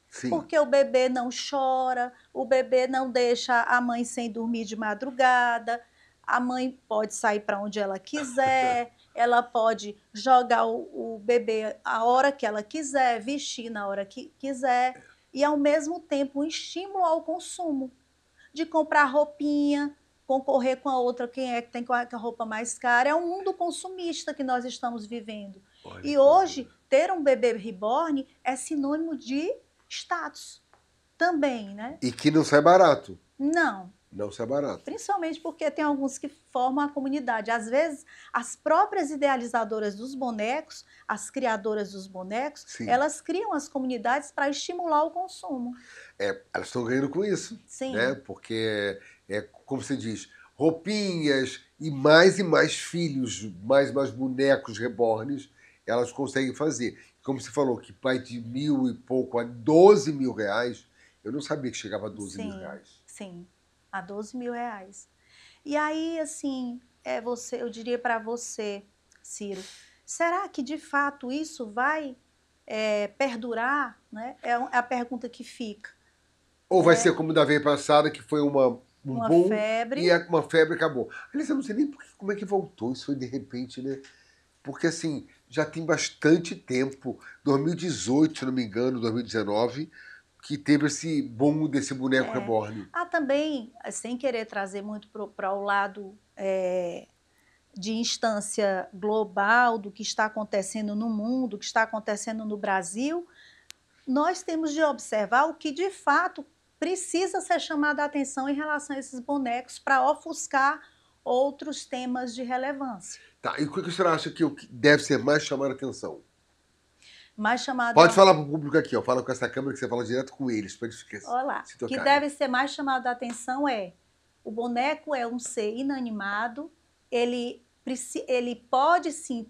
Speaker 2: Sim.
Speaker 7: Porque o bebê não chora, o bebê não deixa a mãe sem dormir de madrugada, a mãe pode sair para onde ela quiser, ela pode jogar o bebê a hora que ela quiser, vestir na hora que quiser, e ao mesmo tempo um estímulo ao consumo, de comprar roupinha, concorrer com a outra, quem é que tem a roupa mais cara. É um mundo consumista que nós estamos vivendo. E hoje, ter um bebê reborn é sinônimo de status também, né?
Speaker 2: E que não sai barato.
Speaker 7: Não.
Speaker 2: Não sai barato.
Speaker 7: Principalmente porque tem alguns que formam a comunidade. Às vezes, as próprias idealizadoras dos bonecos, as criadoras dos bonecos,
Speaker 2: Sim.
Speaker 7: elas criam as comunidades para estimular o consumo.
Speaker 2: Elas estão ganhando com isso.
Speaker 7: Sim.
Speaker 2: Né? Porque, como você diz, roupinhas e mais filhos, mais bonecos reborns, elas conseguem fazer. Como você falou, que vai de 1.000 e pouco a 12 mil reais, eu não sabia que chegava a 12 mil reais.
Speaker 7: Sim, a 12 mil reais. E aí, assim, eu diria para você, Ciro, será que de fato isso vai perdurar? Né? É a pergunta que fica.
Speaker 2: Ou vai ser como da vez passada, que foi uma boom,
Speaker 7: febre.
Speaker 2: E uma febre acabou. Aliás, eu não sei nem como é que voltou isso aí de repente, né? Porque, assim, já tem bastante tempo, 2018, se não me engano, 2019, que teve esse boom desse boneco reborn.
Speaker 7: Também, sem querer trazer muito para o lado de instância global do que está acontecendo no mundo, do que está acontecendo no Brasil, nós temos de observar o que, de fato, precisa ser chamado a atenção em relação a esses bonecos para ofuscar outros temas de relevância.
Speaker 2: Tá, e o que a senhora acha que deve ser mais chamado a atenção?
Speaker 7: Mais chamado
Speaker 2: Pode falar para o público aqui, ó. Fala com essa câmera que você fala direto com eles, para eles ficarem.
Speaker 7: Olá. O que deve ser mais chamado a atenção o boneco é um ser inanimado, ele pode sim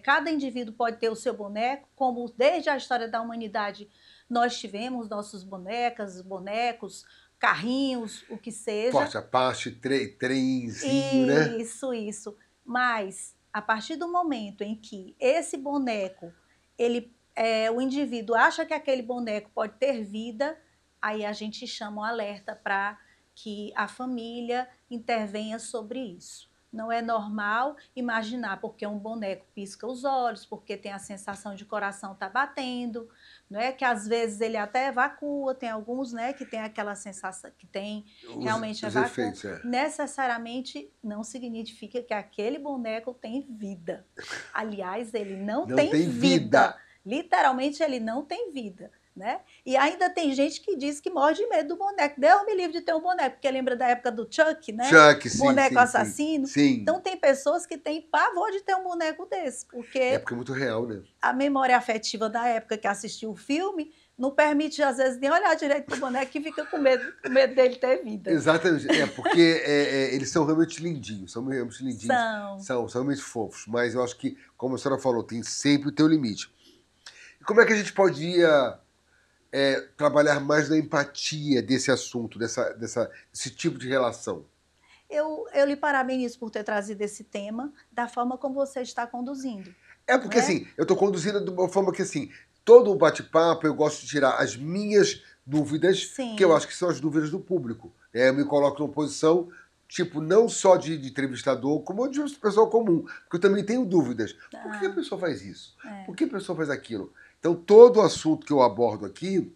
Speaker 7: cada indivíduo pode ter o seu boneco, como desde a história da humanidade nós tivemos nossos bonecos, carrinhos, o que seja.
Speaker 2: Forte Apache, trenzinho, né?
Speaker 7: Isso. Mas, a partir do momento em que esse boneco, o indivíduo acha que aquele boneco pode ter vida, aí a gente chama o alerta para que a família intervenha sobre isso. Não é normal imaginar porque um boneco pisca os olhos, porque tem a sensação de coração tá batendo, não é? Que às vezes ele até evacua, tem alguns, né, que tem aquela sensação, que tem realmente
Speaker 2: os
Speaker 7: evacua.
Speaker 2: efeitos,
Speaker 7: Necessariamente não significa que aquele boneco tem vida. Aliás, ele não tem vida. Literalmente, ele não tem vida. Né? E ainda tem gente que diz que morre de medo do boneco. Deus me livre de ter um boneco, porque lembra da época do Chuck, né?
Speaker 2: Chuck, sim,
Speaker 7: boneco
Speaker 2: sim,
Speaker 7: assassino.
Speaker 2: Sim.
Speaker 7: Então tem pessoas que têm pavor de ter um boneco desse, porque
Speaker 2: é muito real, né?
Speaker 7: A memória afetiva da época que assistiu o filme não permite, às vezes, nem olhar direito pro boneco, que fica com medo dele ter vida.
Speaker 2: Exatamente. Porque eles são realmente lindinhos. São realmente lindinhos. São realmente fofos. Mas eu acho que, como a senhora falou, tem sempre o teu limite. E como é que a gente podia trabalhar mais na empatia desse assunto, desse tipo de relação?
Speaker 7: Eu lhe parabenizo por ter trazido esse tema da forma como você está conduzindo.
Speaker 2: Porque assim, eu estou conduzindo de uma forma que assim, todo o bate-papo eu gosto de tirar as minhas dúvidas, que eu acho que são as dúvidas do público. Eu me coloco numa posição, tipo, não só de entrevistador, como de uma pessoa comum, porque eu também tenho dúvidas. Por que a pessoa faz isso? Por que a pessoa faz aquilo? Então, todo o assunto que eu abordo aqui,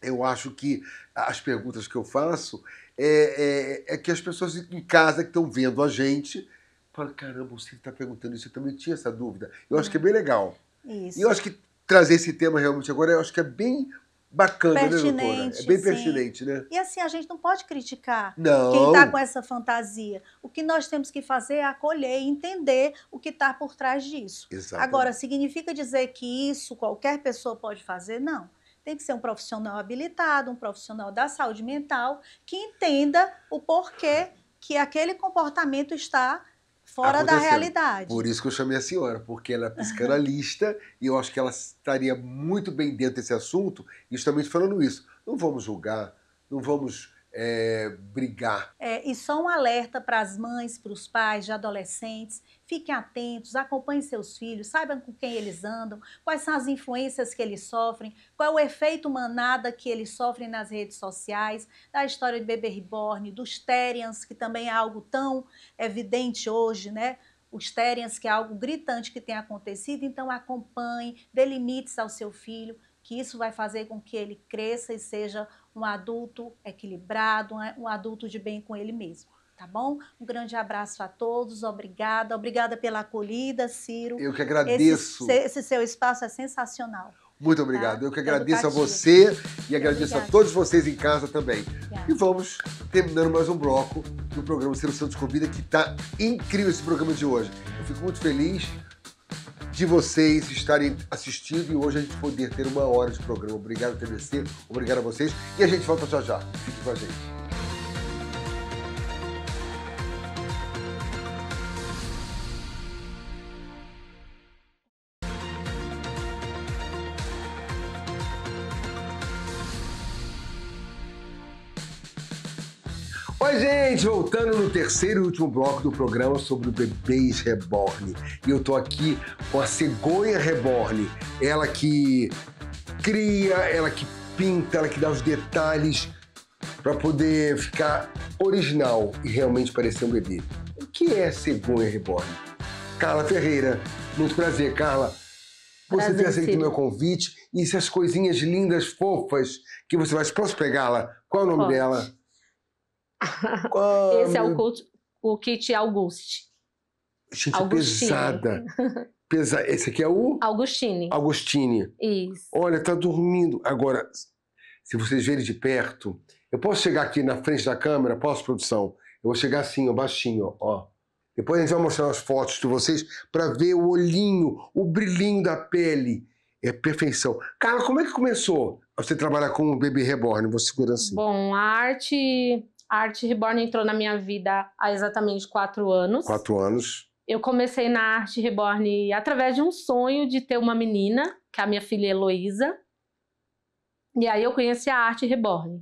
Speaker 2: eu acho que as perguntas que eu faço é que as pessoas em casa que estão vendo a gente falam, caramba, você está perguntando isso, eu também tinha essa dúvida. Eu acho que é bem legal.
Speaker 7: Isso.
Speaker 2: E eu acho que trazer esse tema realmente agora, eu acho que é bem bacana,
Speaker 7: pertinente,
Speaker 2: né, doutora? É bem
Speaker 7: sim.
Speaker 2: pertinente, né?
Speaker 7: E assim, a gente não pode criticar
Speaker 2: não.
Speaker 7: quem está com essa fantasia. O que nós temos que fazer é acolher e entender o que está por trás disso.
Speaker 2: Exatamente.
Speaker 7: Agora, significa dizer que isso qualquer pessoa pode fazer? Não. Tem que ser um profissional habilitado, um profissional da saúde mental, que entenda o porquê que aquele comportamento está fora da realidade.
Speaker 2: Por isso que eu chamei a senhora, porque ela é psicanalista e eu acho que ela estaria muito bem dentro desse assunto, justamente falando isso. Não vamos julgar, não vamos brigar.
Speaker 7: E só um alerta para as mães, para os pais de adolescentes, fiquem atentos, acompanhem seus filhos, saibam com quem eles andam, quais são as influências que eles sofrem, qual é o efeito manada que eles sofrem nas redes sociais, da história de bebê reborn, dos Therians, que também é algo tão evidente hoje, né? Os Therians, que é algo gritante que tem acontecido, então acompanhe, dê limites ao seu filho, que isso vai fazer com que ele cresça e seja um adulto equilibrado, um adulto de bem com ele mesmo, tá bom? Um grande abraço a todos, obrigada pela acolhida, Ciro.
Speaker 2: Eu que agradeço.
Speaker 7: Esse seu espaço é sensacional.
Speaker 2: Muito obrigado. Tá? Eu que agradeço a você e agradeço a todos vocês em casa também. E vamos terminando mais um bloco do programa Ciro Santos Convida, que tá incrível esse programa de hoje. Eu fico muito feliz de vocês estarem assistindo e hoje a gente poder ter 1 hora de programa. Obrigado, TVC. Obrigado a vocês. E a gente volta já já. Fique com a gente. Oi, gente! Voltando no terceiro e último bloco do programa sobre o bebês reborn. E eu tô aqui com a cegonha reborn. Ela que cria, ela que pinta, ela que dá os detalhes para poder ficar original e realmente parecer um bebê. O que é cegonha reborn? Carla Ferreira. Muito prazer, Carla. Você ter aceito o meu convite e essas coisinhas lindas, fofas que você vai... Posso pegá-la? Qual é o nome dela?
Speaker 5: Esse é o kit Auguste.
Speaker 2: Gente, pesada. Esse aqui é o?
Speaker 5: Augustine.
Speaker 2: Augustine.
Speaker 5: Isso.
Speaker 2: Olha, tá dormindo. Agora, se vocês verem de perto, eu posso chegar aqui na frente da câmera? Posso, produção? Eu vou chegar assim, ó, baixinho, ó. Depois a gente vai mostrar as fotos de vocês para ver o olhinho, o brilhinho da pele. É perfeição. Cara, como é que começou você trabalhar com o bebê reborn? Vou segurar assim.
Speaker 5: Bom, a arte reborn entrou na minha vida há exatamente 4 anos.
Speaker 2: 4 anos.
Speaker 5: Eu comecei na Arte Reborn através de um sonho de ter uma menina, que é a minha filha Heloísa. E aí eu conheci a Arte Reborn.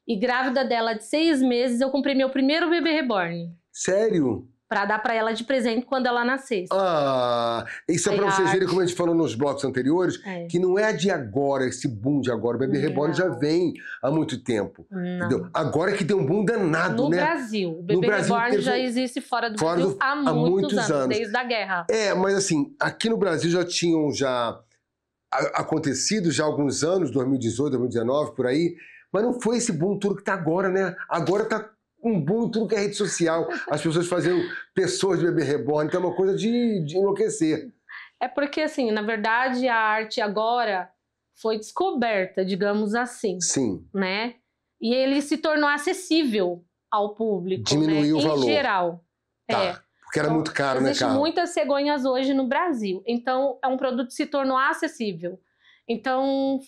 Speaker 5: E grávida dela de 6 meses, eu comprei meu primeiro bebê reborn.
Speaker 2: Sério?
Speaker 5: Pra dar pra ela de presente quando ela nascesse.
Speaker 2: Ah, isso é
Speaker 5: Aí
Speaker 2: pra
Speaker 5: a
Speaker 2: vocês verem
Speaker 5: arte-
Speaker 2: como a gente falou nos blocos anteriores,
Speaker 5: É.
Speaker 2: que não é de agora, esse boom de agora. O bebê reborn já
Speaker 5: Não.
Speaker 2: vem há muito tempo.
Speaker 5: Não.
Speaker 2: Entendeu? Agora que tem um boom danado,
Speaker 5: No
Speaker 2: né?
Speaker 5: Brasil. O bebê
Speaker 2: Brasil
Speaker 5: reborn
Speaker 2: teve
Speaker 5: já
Speaker 2: um-
Speaker 5: existe fora do
Speaker 2: fora
Speaker 5: Brasil
Speaker 2: do-
Speaker 5: há
Speaker 2: há
Speaker 5: muitos
Speaker 2: muitos
Speaker 5: anos,
Speaker 2: anos.
Speaker 5: desde a guerra.
Speaker 2: É, mas assim, aqui no Brasil já tinham acontecido já há alguns anos, 2018, 2019, por aí, mas não foi esse boom tudo que tá agora, né? Agora tá um boom tudo que é rede social, as pessoas fazendo pessoas de bebê reborn, então é uma coisa de enlouquecer.
Speaker 5: É porque, assim, na verdade, a arte agora foi descoberta, digamos assim,
Speaker 2: Sim,
Speaker 5: né? E ele se tornou acessível ao público,
Speaker 2: Diminuiu
Speaker 5: né?
Speaker 2: o valor.
Speaker 5: Em geral.
Speaker 2: tá.
Speaker 5: É.
Speaker 2: Porque era
Speaker 5: Então,
Speaker 2: muito caro, né,
Speaker 5: Existem
Speaker 2: Carla?
Speaker 5: muitas cegonhas hoje no Brasil. Então, é um produto que se tornou acessível. Então,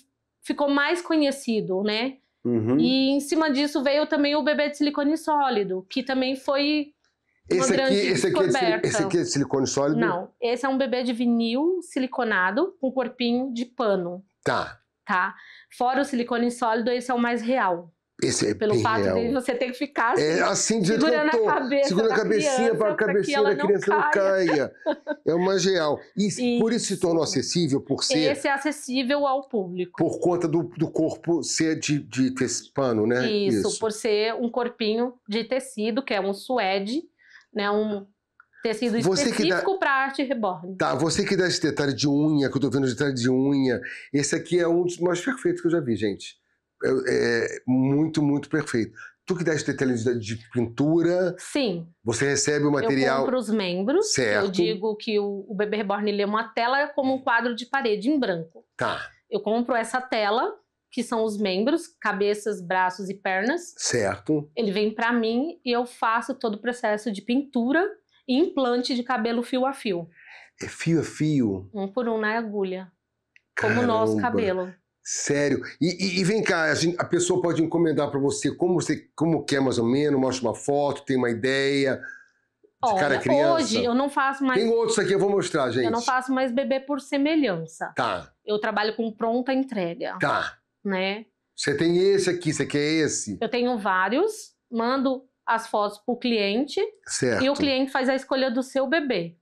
Speaker 5: ficou mais conhecido, né?
Speaker 2: Uhum.
Speaker 5: E em cima disso veio também o bebê de silicone sólido, que também foi uma grande descoberta.
Speaker 2: Esse aqui é de silicone sólido?
Speaker 5: Não, esse é um bebê de vinil siliconado com corpinho de pano,
Speaker 2: Tá.
Speaker 5: tá? Fora o silicone sólido, esse é o mais real.
Speaker 2: Esse é
Speaker 5: Pelo
Speaker 2: bem
Speaker 5: fato
Speaker 2: real.
Speaker 5: de você ter que ficar assim,
Speaker 2: É assim, do jeito que
Speaker 5: segurando
Speaker 2: eu tô.
Speaker 5: a cabeça
Speaker 2: Segurando a
Speaker 5: da
Speaker 2: cabecinha
Speaker 5: criança
Speaker 2: para a
Speaker 5: pra que
Speaker 2: cabecinha
Speaker 5: ela
Speaker 2: da criança não caia. É o mais real. E por isso se tornou acessível, por ser...
Speaker 5: Esse é acessível ao público.
Speaker 2: Por conta do corpo ser de pano, né?
Speaker 5: Isso, por ser um corpinho de tecido, que é um suede, né? Um tecido
Speaker 2: Você que dá-
Speaker 5: específico para arte reborn.
Speaker 2: Tá, você que dá esse detalhe de unha, que eu tô vendo esse detalhe de unha, esse aqui é um dos mais perfeitos que eu já vi, gente. É muito, muito perfeito. Tu que dá esse detalhe de pintura,
Speaker 5: Sim,
Speaker 2: você recebe o
Speaker 5: eu
Speaker 2: material...
Speaker 5: compro os membros.
Speaker 2: Certo.
Speaker 5: Eu digo que o bebê reborn ele é uma tela como um quadro de parede em branco.
Speaker 2: Tá,
Speaker 5: Eu compro essa tela, que são os membros, cabeças, braços e pernas.
Speaker 2: certo.
Speaker 5: Ele vem para mim e eu faço todo o processo de pintura e implante de cabelo fio a fio.
Speaker 2: É fio a fio.
Speaker 5: Um por um na agulha. Como o nosso
Speaker 2: Caramba.
Speaker 5: cabelo.
Speaker 2: Sério. E vem cá, a pessoa pode encomendar para você como quer mais ou menos, mostra uma foto, tem uma ideia. De cada
Speaker 5: Olha,
Speaker 2: criança.
Speaker 5: hoje eu não faço mais.
Speaker 2: Tem outros aqui, eu vou mostrar, gente.
Speaker 5: Eu não faço mais bebê por semelhança.
Speaker 2: Tá,
Speaker 5: Eu trabalho com pronta entrega,
Speaker 2: tá.
Speaker 5: né?
Speaker 2: Você tem esse aqui, você quer esse?
Speaker 5: Eu tenho vários, mando as fotos pro cliente
Speaker 2: Certo.
Speaker 5: e o cliente faz a escolha do seu bebê.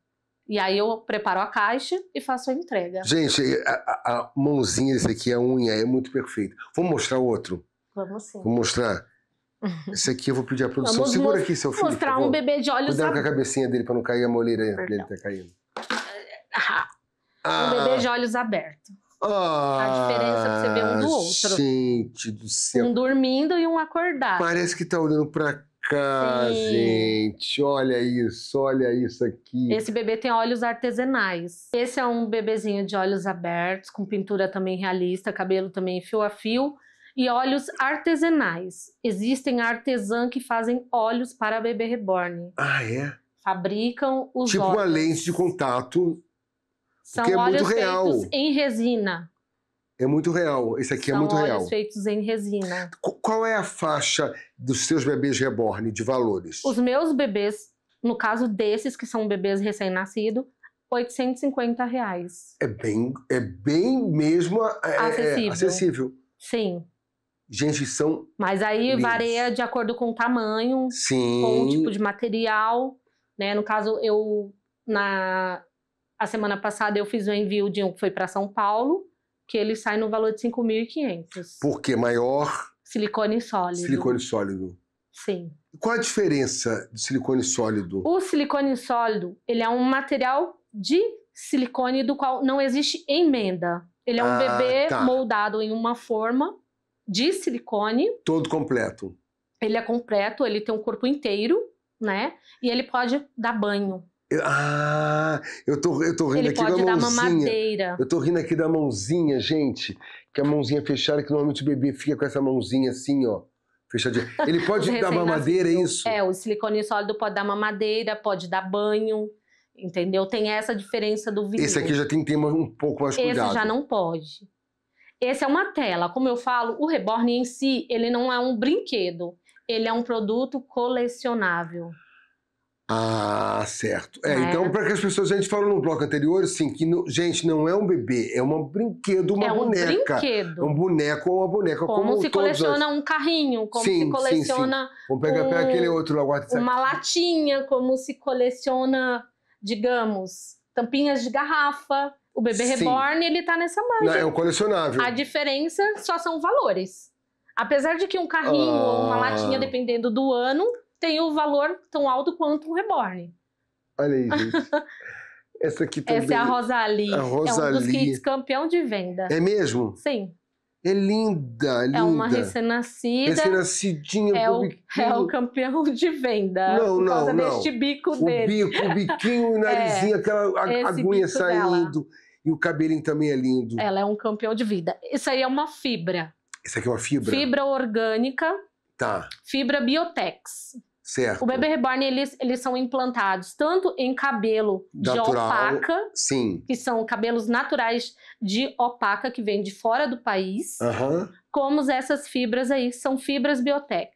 Speaker 5: E aí eu preparo a caixa e faço a entrega.
Speaker 2: Gente, a mãozinha desse aqui, a unha, é muito perfeita. Vamos mostrar outro?
Speaker 5: Vamos sim.
Speaker 2: Vou mostrar. Esse aqui eu vou pedir à produção.
Speaker 5: Vamos
Speaker 2: Segura aqui, seu filho,
Speaker 5: mostrar
Speaker 2: por favor.
Speaker 5: um bebê de olhos
Speaker 2: Cuidado com a
Speaker 5: abertos.
Speaker 2: cabecinha dele pra não cair a moleira dele,
Speaker 5: Perdão.
Speaker 2: tá caindo.
Speaker 5: Um bebê de olhos abertos.
Speaker 2: A
Speaker 5: diferença que você vê um do outro.
Speaker 2: Gente do céu.
Speaker 5: Um dormindo e um acordado.
Speaker 2: Parece que tá olhando pra cá,
Speaker 5: Sim.
Speaker 2: gente. Olha isso aqui.
Speaker 5: Esse bebê tem olhos artesanais. Esse é um bebezinho de olhos abertos, com pintura também realista, cabelo também fio a fio. E olhos artesanais. Existem artesãs que fazem olhos para bebê reborn.
Speaker 2: Ah, é?
Speaker 5: Fabricam os
Speaker 2: Tipo
Speaker 5: olhos.
Speaker 2: uma lente de contato.
Speaker 5: São
Speaker 2: que é muito
Speaker 5: olhos
Speaker 2: real.
Speaker 5: feitos em resina.
Speaker 2: É muito real. Esse aqui é
Speaker 5: São
Speaker 2: muito
Speaker 5: olhos
Speaker 2: real.
Speaker 5: feitos em resina.
Speaker 2: Qual é a faixa dos seus bebês reborn de valores?
Speaker 5: Os meus bebês, no caso desses que são bebês recém-nascidos, R$850.
Speaker 2: É bem mesmo
Speaker 5: Acessível.
Speaker 2: acessível.
Speaker 5: Sim.
Speaker 2: Gente, são...
Speaker 5: Mas aí
Speaker 2: Lindos.
Speaker 5: varia de acordo com o tamanho,
Speaker 2: Sim.
Speaker 5: com o tipo de material, né? No caso, a semana passada eu fiz o envio de um que foi para São Paulo, que ele sai no valor de 5.500.
Speaker 2: Porque maior
Speaker 5: Silicone sólido.
Speaker 2: silicone sólido.
Speaker 5: Sim.
Speaker 2: Qual a diferença do silicone sólido?
Speaker 5: O silicone sólido, ele é um material de silicone do qual não existe emenda. Ele é um bebê
Speaker 2: tá.
Speaker 5: moldado em uma forma de silicone.
Speaker 2: Todo completo.
Speaker 5: Ele é completo, ele tem um corpo inteiro, né? E ele pode dar banho.
Speaker 2: Eu tô rindo
Speaker 5: Ele
Speaker 2: aqui
Speaker 5: pode
Speaker 2: da
Speaker 5: dar
Speaker 2: mãozinha.
Speaker 5: mamadeira.
Speaker 2: Eu tô rindo aqui da mãozinha, gente. Que a mãozinha fechada, que normalmente o bebê fica com essa mãozinha assim, ó. Fechadinha. Ele pode
Speaker 5: Os
Speaker 2: dar mamadeira, é
Speaker 5: recém-nascidos.
Speaker 2: isso?
Speaker 5: É, o silicone sólido pode dar mamadeira, pode dar banho, entendeu? Tem essa diferença do vinil.
Speaker 2: Esse aqui já tem que ter um pouco mais cuidado.
Speaker 5: Esse já não pode. Esse é uma tela. Como eu falo, o Reborn em si, ele não é um brinquedo. Ele é um produto colecionável.
Speaker 2: Ah, certo.
Speaker 5: Né?
Speaker 2: Então, para que as pessoas, a gente falou no bloco anterior, assim, que, gente, não é um bebê, é um brinquedo, uma boneca.
Speaker 5: Brinquedo.
Speaker 2: É um boneco ou uma boneca.
Speaker 5: Como se coleciona um carrinho, como se coleciona
Speaker 2: Vamos pegar aquele outro lá,
Speaker 5: uma latinha, como se coleciona, digamos, tampinhas de garrafa. O bebê reborn, ele tá nessa margem.
Speaker 2: É um colecionável.
Speaker 5: A diferença só são valores. Apesar de que um carrinho ou uma latinha, dependendo do ano, tem o valor tão alto quanto um reborn.
Speaker 2: Olha aí, gente. Essa aqui também.
Speaker 5: Essa é a Rosalie.
Speaker 2: A Rosalie.
Speaker 5: É um dos kits campeão de venda.
Speaker 2: É mesmo?
Speaker 5: Sim.
Speaker 2: É linda, linda.
Speaker 5: É uma recém-nascida.
Speaker 2: Recém-nascidinha,
Speaker 5: é o campeão de venda. Por causa deste bico dele.
Speaker 2: O biquinho, o narizinho, aquela aguinha saindo. Dela. E o cabelinho também é lindo.
Speaker 5: Ela é um campeão de vida. Isso aí é uma fibra.
Speaker 2: Isso aqui é uma fibra?
Speaker 5: Fibra orgânica.
Speaker 2: Tá.
Speaker 5: Fibra Biotex.
Speaker 2: Certo.
Speaker 5: O bebê reborn, eles são implantados tanto em cabelo natural, de opaca,
Speaker 2: sim,
Speaker 5: que são cabelos naturais de opaca, que vem de fora do país, como essas fibras aí, são fibras Biotex.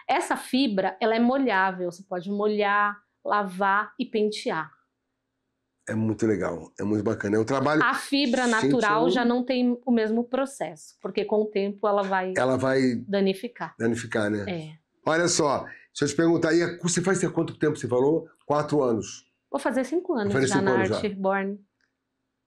Speaker 5: Essa fibra, ela é molhável, você pode molhar, lavar e pentear.
Speaker 2: É muito legal, é muito bacana. É um trabalho...
Speaker 5: A fibra natural já não tem o mesmo processo, porque com o tempo ela vai danificar.
Speaker 2: Danificar, né?
Speaker 5: É.
Speaker 2: Olha só, deixa eu te perguntar, você faz quanto tempo você falou? 4 anos?
Speaker 5: Vou fazer 5 anos já na Arte Reborn.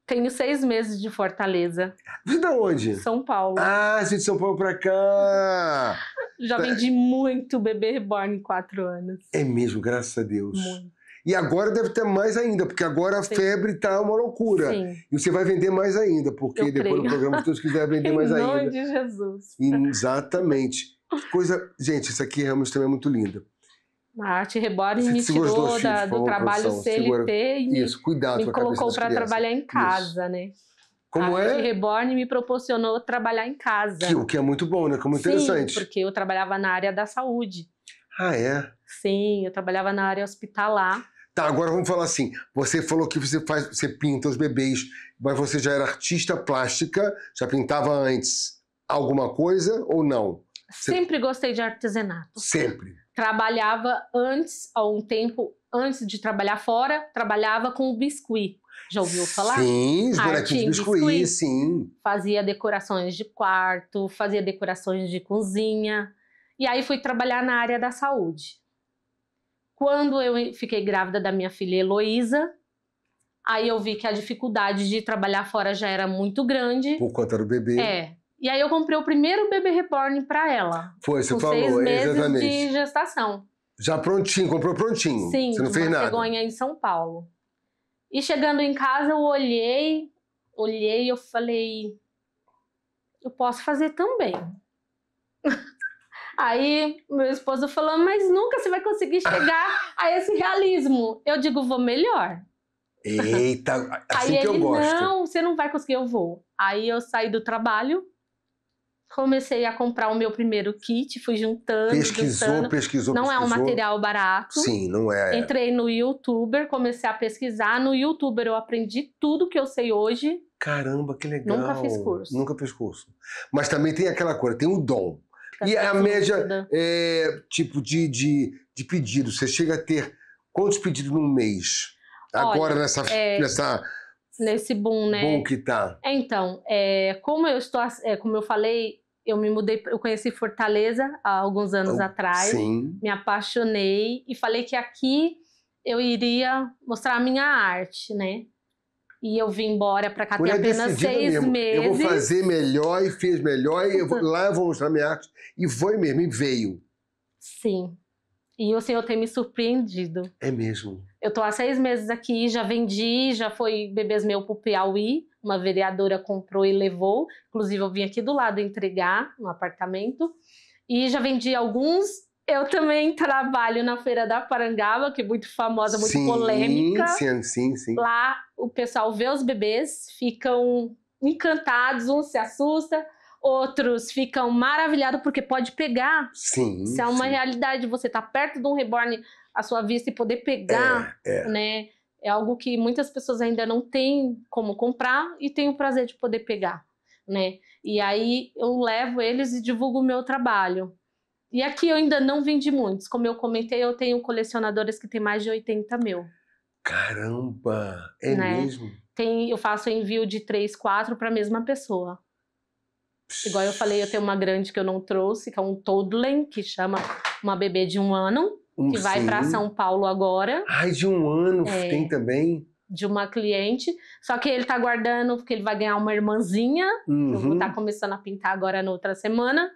Speaker 5: Tenho 6 meses de Fortaleza.
Speaker 2: Você de onde?
Speaker 5: São Paulo.
Speaker 2: Ah, você de São Paulo pra cá!
Speaker 5: Já vendi muito bebê reborn em 4 anos.
Speaker 2: É mesmo, graças a Deus.
Speaker 5: Muito.
Speaker 2: E agora deve ter mais ainda, porque agora a febre tá uma loucura.
Speaker 5: Sim.
Speaker 2: E você vai vender mais ainda, porque depois do programa, se Deus quiser, vender mais ainda.
Speaker 5: Em nome de Jesus.
Speaker 2: Exatamente. Coisa... Gente, isso aqui realmente também é muito linda.
Speaker 5: A Arte Reborn me tirou do trabalho CLT e me colocou para trabalhar em casa, né?
Speaker 2: Como
Speaker 5: a Arte Reborn me proporcionou trabalhar em casa.
Speaker 2: O que é muito bom, né? Como interessante.
Speaker 5: Sim, porque eu trabalhava na área da saúde.
Speaker 2: Ah, é?
Speaker 5: Sim, eu trabalhava na área hospitalar.
Speaker 2: Tá, agora vamos falar assim. Você falou que você pinta os bebês, mas você já era artista plástica, já pintava antes alguma coisa ou não?
Speaker 5: Sempre gostei de artesanato.
Speaker 2: Sempre.
Speaker 5: Trabalhava antes, há um tempo antes de trabalhar fora, trabalhava com biscuit. Já ouviu falar?
Speaker 2: Sim, os bonequinhos de biscuit, sim.
Speaker 5: Fazia decorações de quarto, fazia decorações de cozinha. E aí fui trabalhar na área da saúde. Quando eu fiquei grávida da minha filha Heloísa, aí eu vi que a dificuldade de trabalhar fora já era muito grande.
Speaker 2: Por conta do bebê.
Speaker 5: É. E aí eu comprei o primeiro bebê reborn para ela.
Speaker 2: Foi, você
Speaker 5: com
Speaker 2: falou,
Speaker 5: 6 meses
Speaker 2: exatamente.
Speaker 5: De gestação.
Speaker 2: Já prontinho, comprou prontinho.
Speaker 5: Sim,
Speaker 2: você não fez nada.
Speaker 5: Cegonha em São Paulo. E chegando em casa eu olhei e eu falei, eu posso fazer também. Aí meu esposo falou, mas nunca você vai conseguir chegar a esse realismo. Eu digo, vou melhor.
Speaker 2: Eita, assim
Speaker 5: aí
Speaker 2: que
Speaker 5: ele,
Speaker 2: eu gosto.
Speaker 5: Não, você não vai conseguir, eu vou. Aí eu saí do trabalho, comecei a comprar o meu primeiro kit, fui juntando.
Speaker 2: Pesquisou.
Speaker 5: Não é um material barato.
Speaker 2: Sim, não é.
Speaker 5: Entrei no YouTuber, comecei a pesquisar. No YouTuber eu aprendi tudo que eu sei hoje.
Speaker 2: Caramba, que legal.
Speaker 5: Nunca fiz curso.
Speaker 2: Nunca fiz curso. Mas também tem aquela coisa, tem o dom. E a média, tipo, de pedidos, você chega a ter quantos pedidos num mês? Agora,
Speaker 5: olha, nesse boom, né?
Speaker 2: Boom que tá.
Speaker 5: Então, como eu falei, eu me mudei, eu conheci Fortaleza há alguns anos atrás.
Speaker 2: Sim.
Speaker 5: Me apaixonei e falei que aqui eu iria mostrar a minha arte, né? E eu vim embora pra cá tem apenas 6 meses.
Speaker 2: Eu vou fazer melhor e fiz melhor e lá eu vou mostrar minha arte. E foi mesmo, e veio.
Speaker 5: Sim. E o Senhor tem me surpreendido.
Speaker 2: É mesmo.
Speaker 5: Eu tô há 6 meses aqui, já vendi, já foi bebês meu pro Piauí. Uma vereadora comprou e levou. Inclusive eu vim aqui do lado entregar no apartamento. E já vendi alguns. Eu também trabalho na Feira da Parangaba, que é muito famosa, muito polêmica.
Speaker 2: Sim.
Speaker 5: Lá o pessoal vê os bebês, ficam encantados, uns se assustam, outros ficam maravilhados porque pode pegar.
Speaker 2: Sim.
Speaker 5: Isso é uma realidade, você tá perto de um reborn à sua vista e poder pegar, né? É algo que muitas pessoas ainda não têm como comprar e têm o prazer de poder pegar, né? E aí eu levo eles e divulgo o meu trabalho. E aqui eu ainda não vendi muitos. Como eu comentei, eu tenho colecionadores que têm mais de 80 mil.
Speaker 2: Caramba! É
Speaker 5: né?
Speaker 2: mesmo?
Speaker 5: Eu faço envio de 3, 4 para a mesma pessoa. Igual eu falei, eu tenho uma grande que eu não trouxe, que é um Toddler, que chama uma bebê de 1 ano, que vai para São Paulo agora.
Speaker 2: Ai, de 1 ano tem também?
Speaker 5: De uma cliente, só que ele tá guardando, porque ele vai ganhar uma irmãzinha, eu vou estar começando a pintar agora na outra semana,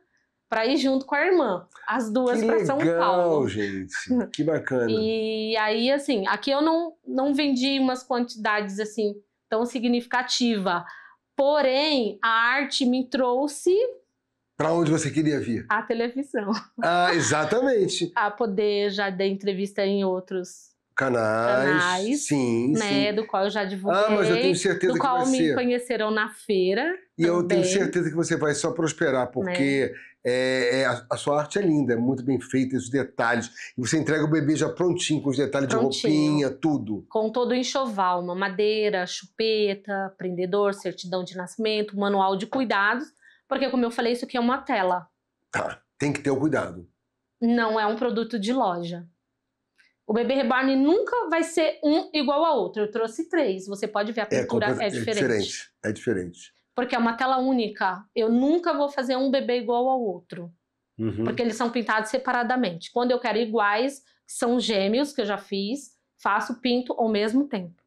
Speaker 5: para ir junto com a irmã, as duas para São Paulo.
Speaker 2: Gente, que bacana.
Speaker 5: E aí, assim, aqui eu não vendi umas quantidades, assim, tão significativa, porém, a arte me trouxe...
Speaker 2: Para onde você queria vir?
Speaker 5: A televisão.
Speaker 2: Ah, exatamente.
Speaker 5: A poder já dar entrevista em outros...
Speaker 2: Canais, sim,
Speaker 5: né,
Speaker 2: sim.
Speaker 5: Do qual eu já divulguei,
Speaker 2: mas eu tenho certeza
Speaker 5: do
Speaker 2: que
Speaker 5: qual
Speaker 2: você...
Speaker 5: me conheceram na feira.
Speaker 2: E eu tenho certeza que você vai só prosperar, porque a sua arte é linda, é muito bem feita, os detalhes. E você entrega o bebê já prontinho, com os detalhes de roupinha, tudo.
Speaker 5: Com todo o enxoval, uma madeira, chupeta, prendedor, certidão de nascimento, manual de cuidados, porque como eu falei, isso aqui é uma tela.
Speaker 2: Tá, tem que ter o cuidado.
Speaker 5: Não é um produto de loja. O bebê reborn nunca vai ser um igual ao outro. Eu trouxe 3. Você pode ver, a pintura é diferente.
Speaker 2: É diferente.
Speaker 5: Porque é uma tela única. Eu nunca vou fazer um bebê igual ao outro. Porque eles são pintados separadamente. Quando eu quero iguais, são gêmeos, que eu já fiz, pinto ao mesmo tempo.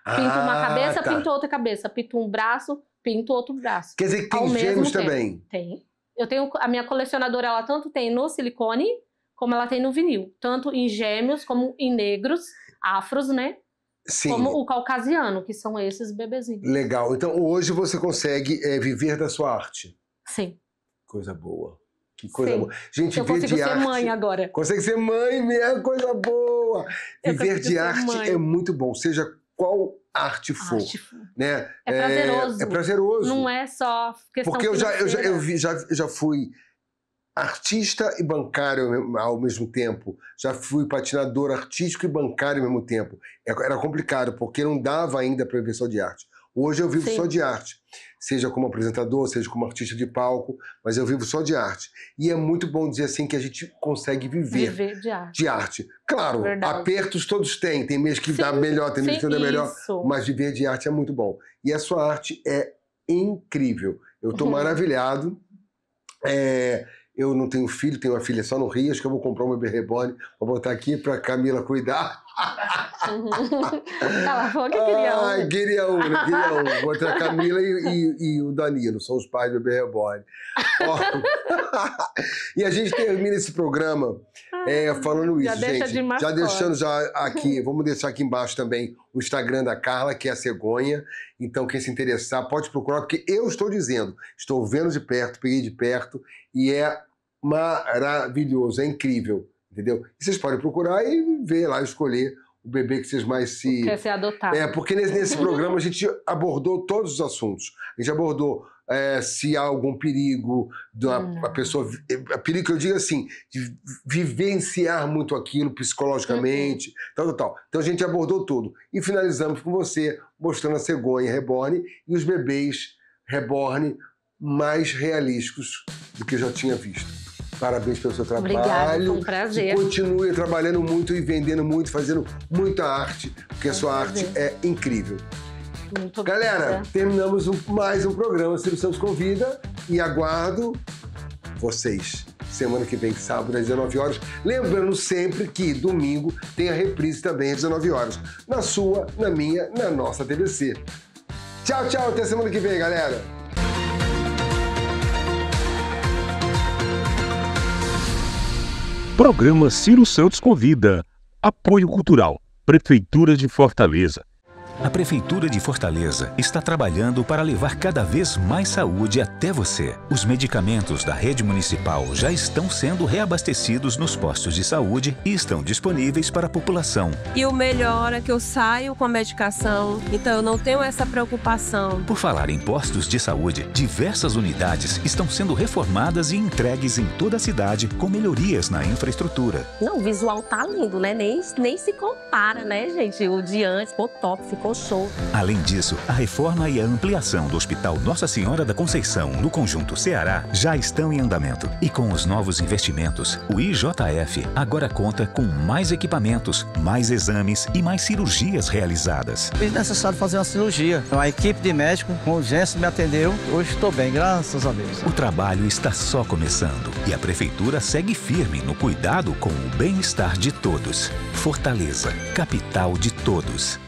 Speaker 5: Pinto uma cabeça, pinto outra cabeça. Pinto um braço, pinto outro braço.
Speaker 2: Quer dizer que tem gêmeos também?
Speaker 5: Tem. Eu tenho, a minha colecionadora, ela tanto tem no silicone, como ela tem no vinil. Tanto em gêmeos, como em negros, afros, né?
Speaker 2: Sim.
Speaker 5: Como o caucasiano, que são esses bebezinhos.
Speaker 2: Legal. Então, hoje você consegue viver da sua arte?
Speaker 5: Sim.
Speaker 2: Coisa boa. Que coisa boa. Gente,
Speaker 5: eu consigo ser mãe agora.
Speaker 2: Consegue ser mãe mesmo, coisa boa. Viver de arte é muito bom, seja qual arte for. Né?
Speaker 5: É prazeroso.
Speaker 2: É prazeroso.
Speaker 5: Não é só questão
Speaker 2: porque
Speaker 5: financeira.
Speaker 2: eu já fui artista e bancário ao mesmo tempo. Já fui patinador artístico e bancário ao mesmo tempo. Era complicado, porque não dava ainda para viver só de arte. Hoje eu vivo só de arte. Seja como apresentador, seja como artista de palco, mas eu vivo só de arte. E é muito bom dizer assim que a gente consegue viver de arte. Claro, apertos todos têm. Tem mês que dá melhor, tem mês que dá melhor. Mas viver de arte é muito bom. E a sua arte é incrível. Eu estou maravilhado. Eu não tenho filho, tenho uma filha só no Rio. Acho que eu vou comprar um bebê reborn, vou botar aqui para Camila cuidar.
Speaker 5: Ela falou que queria um.
Speaker 2: Ai, queria um. Vou botar a Camila e o Danilo, são os pais do bebê reborn. E a gente termina esse programa falando isso, gente. Já deixando aqui, vamos deixar aqui embaixo também o Instagram da Carla, que é a Cegonha. Então, quem se interessar, pode procurar, porque eu estou dizendo, estou vendo de perto, peguei de perto, e é maravilhoso, é incrível, entendeu? E vocês podem procurar e ver lá, escolher o bebê que vocês mais se...
Speaker 5: Quer ser adotado.
Speaker 2: Porque nesse programa a gente abordou todos os assuntos. A gente abordou se há algum perigo a pessoa... Perigo que eu digo assim, de vivenciar muito aquilo psicologicamente, tal. Então a gente abordou tudo. E finalizamos com você, mostrando a cegonha reborn e os bebês reborn mais realísticos do que eu já tinha visto. Parabéns pelo seu trabalho.
Speaker 5: Obrigada, foi um prazer.
Speaker 2: Continue trabalhando muito e vendendo muito, fazendo muita arte, porque a sua arte é incrível.
Speaker 5: Muito
Speaker 2: Galera, terminamos mais um programa Silvio Santos Convida e aguardo vocês semana que vem, sábado, às 19 horas. Lembrando sempre que domingo tem a reprise também às 19 horas. Na sua, na minha, na nossa TVC. Tchau, tchau. Até semana que vem, galera.
Speaker 1: Programa Ciro Santos Convida. Apoio Cultural. Prefeitura de Fortaleza.
Speaker 4: A Prefeitura de Fortaleza está trabalhando para levar cada vez mais saúde até você. Os medicamentos da rede municipal já estão sendo reabastecidos nos postos de saúde e estão disponíveis para a população.
Speaker 8: E o melhor é que eu saio com a medicação, então eu não tenho essa preocupação.
Speaker 4: Por falar em postos de saúde, diversas unidades estão sendo reformadas e entregues em toda a cidade com melhorias na infraestrutura.
Speaker 8: Não, o visual tá lindo, né? Nem se compara, né, gente? O de antes ficou top, ficou
Speaker 5: ficou show.
Speaker 4: Além disso, a reforma e a ampliação do Hospital Nossa Senhora da Conceição, no Conjunto Ceará, já estão em andamento. E com os novos investimentos, o IJF agora conta com mais equipamentos, mais exames e mais cirurgias realizadas.
Speaker 6: Foi necessário fazer uma cirurgia. A equipe de médico com urgência me atendeu. Hoje estou bem, graças a Deus.
Speaker 4: O trabalho está só começando e a Prefeitura segue firme no cuidado com o bem-estar de todos. Fortaleza, capital de todos.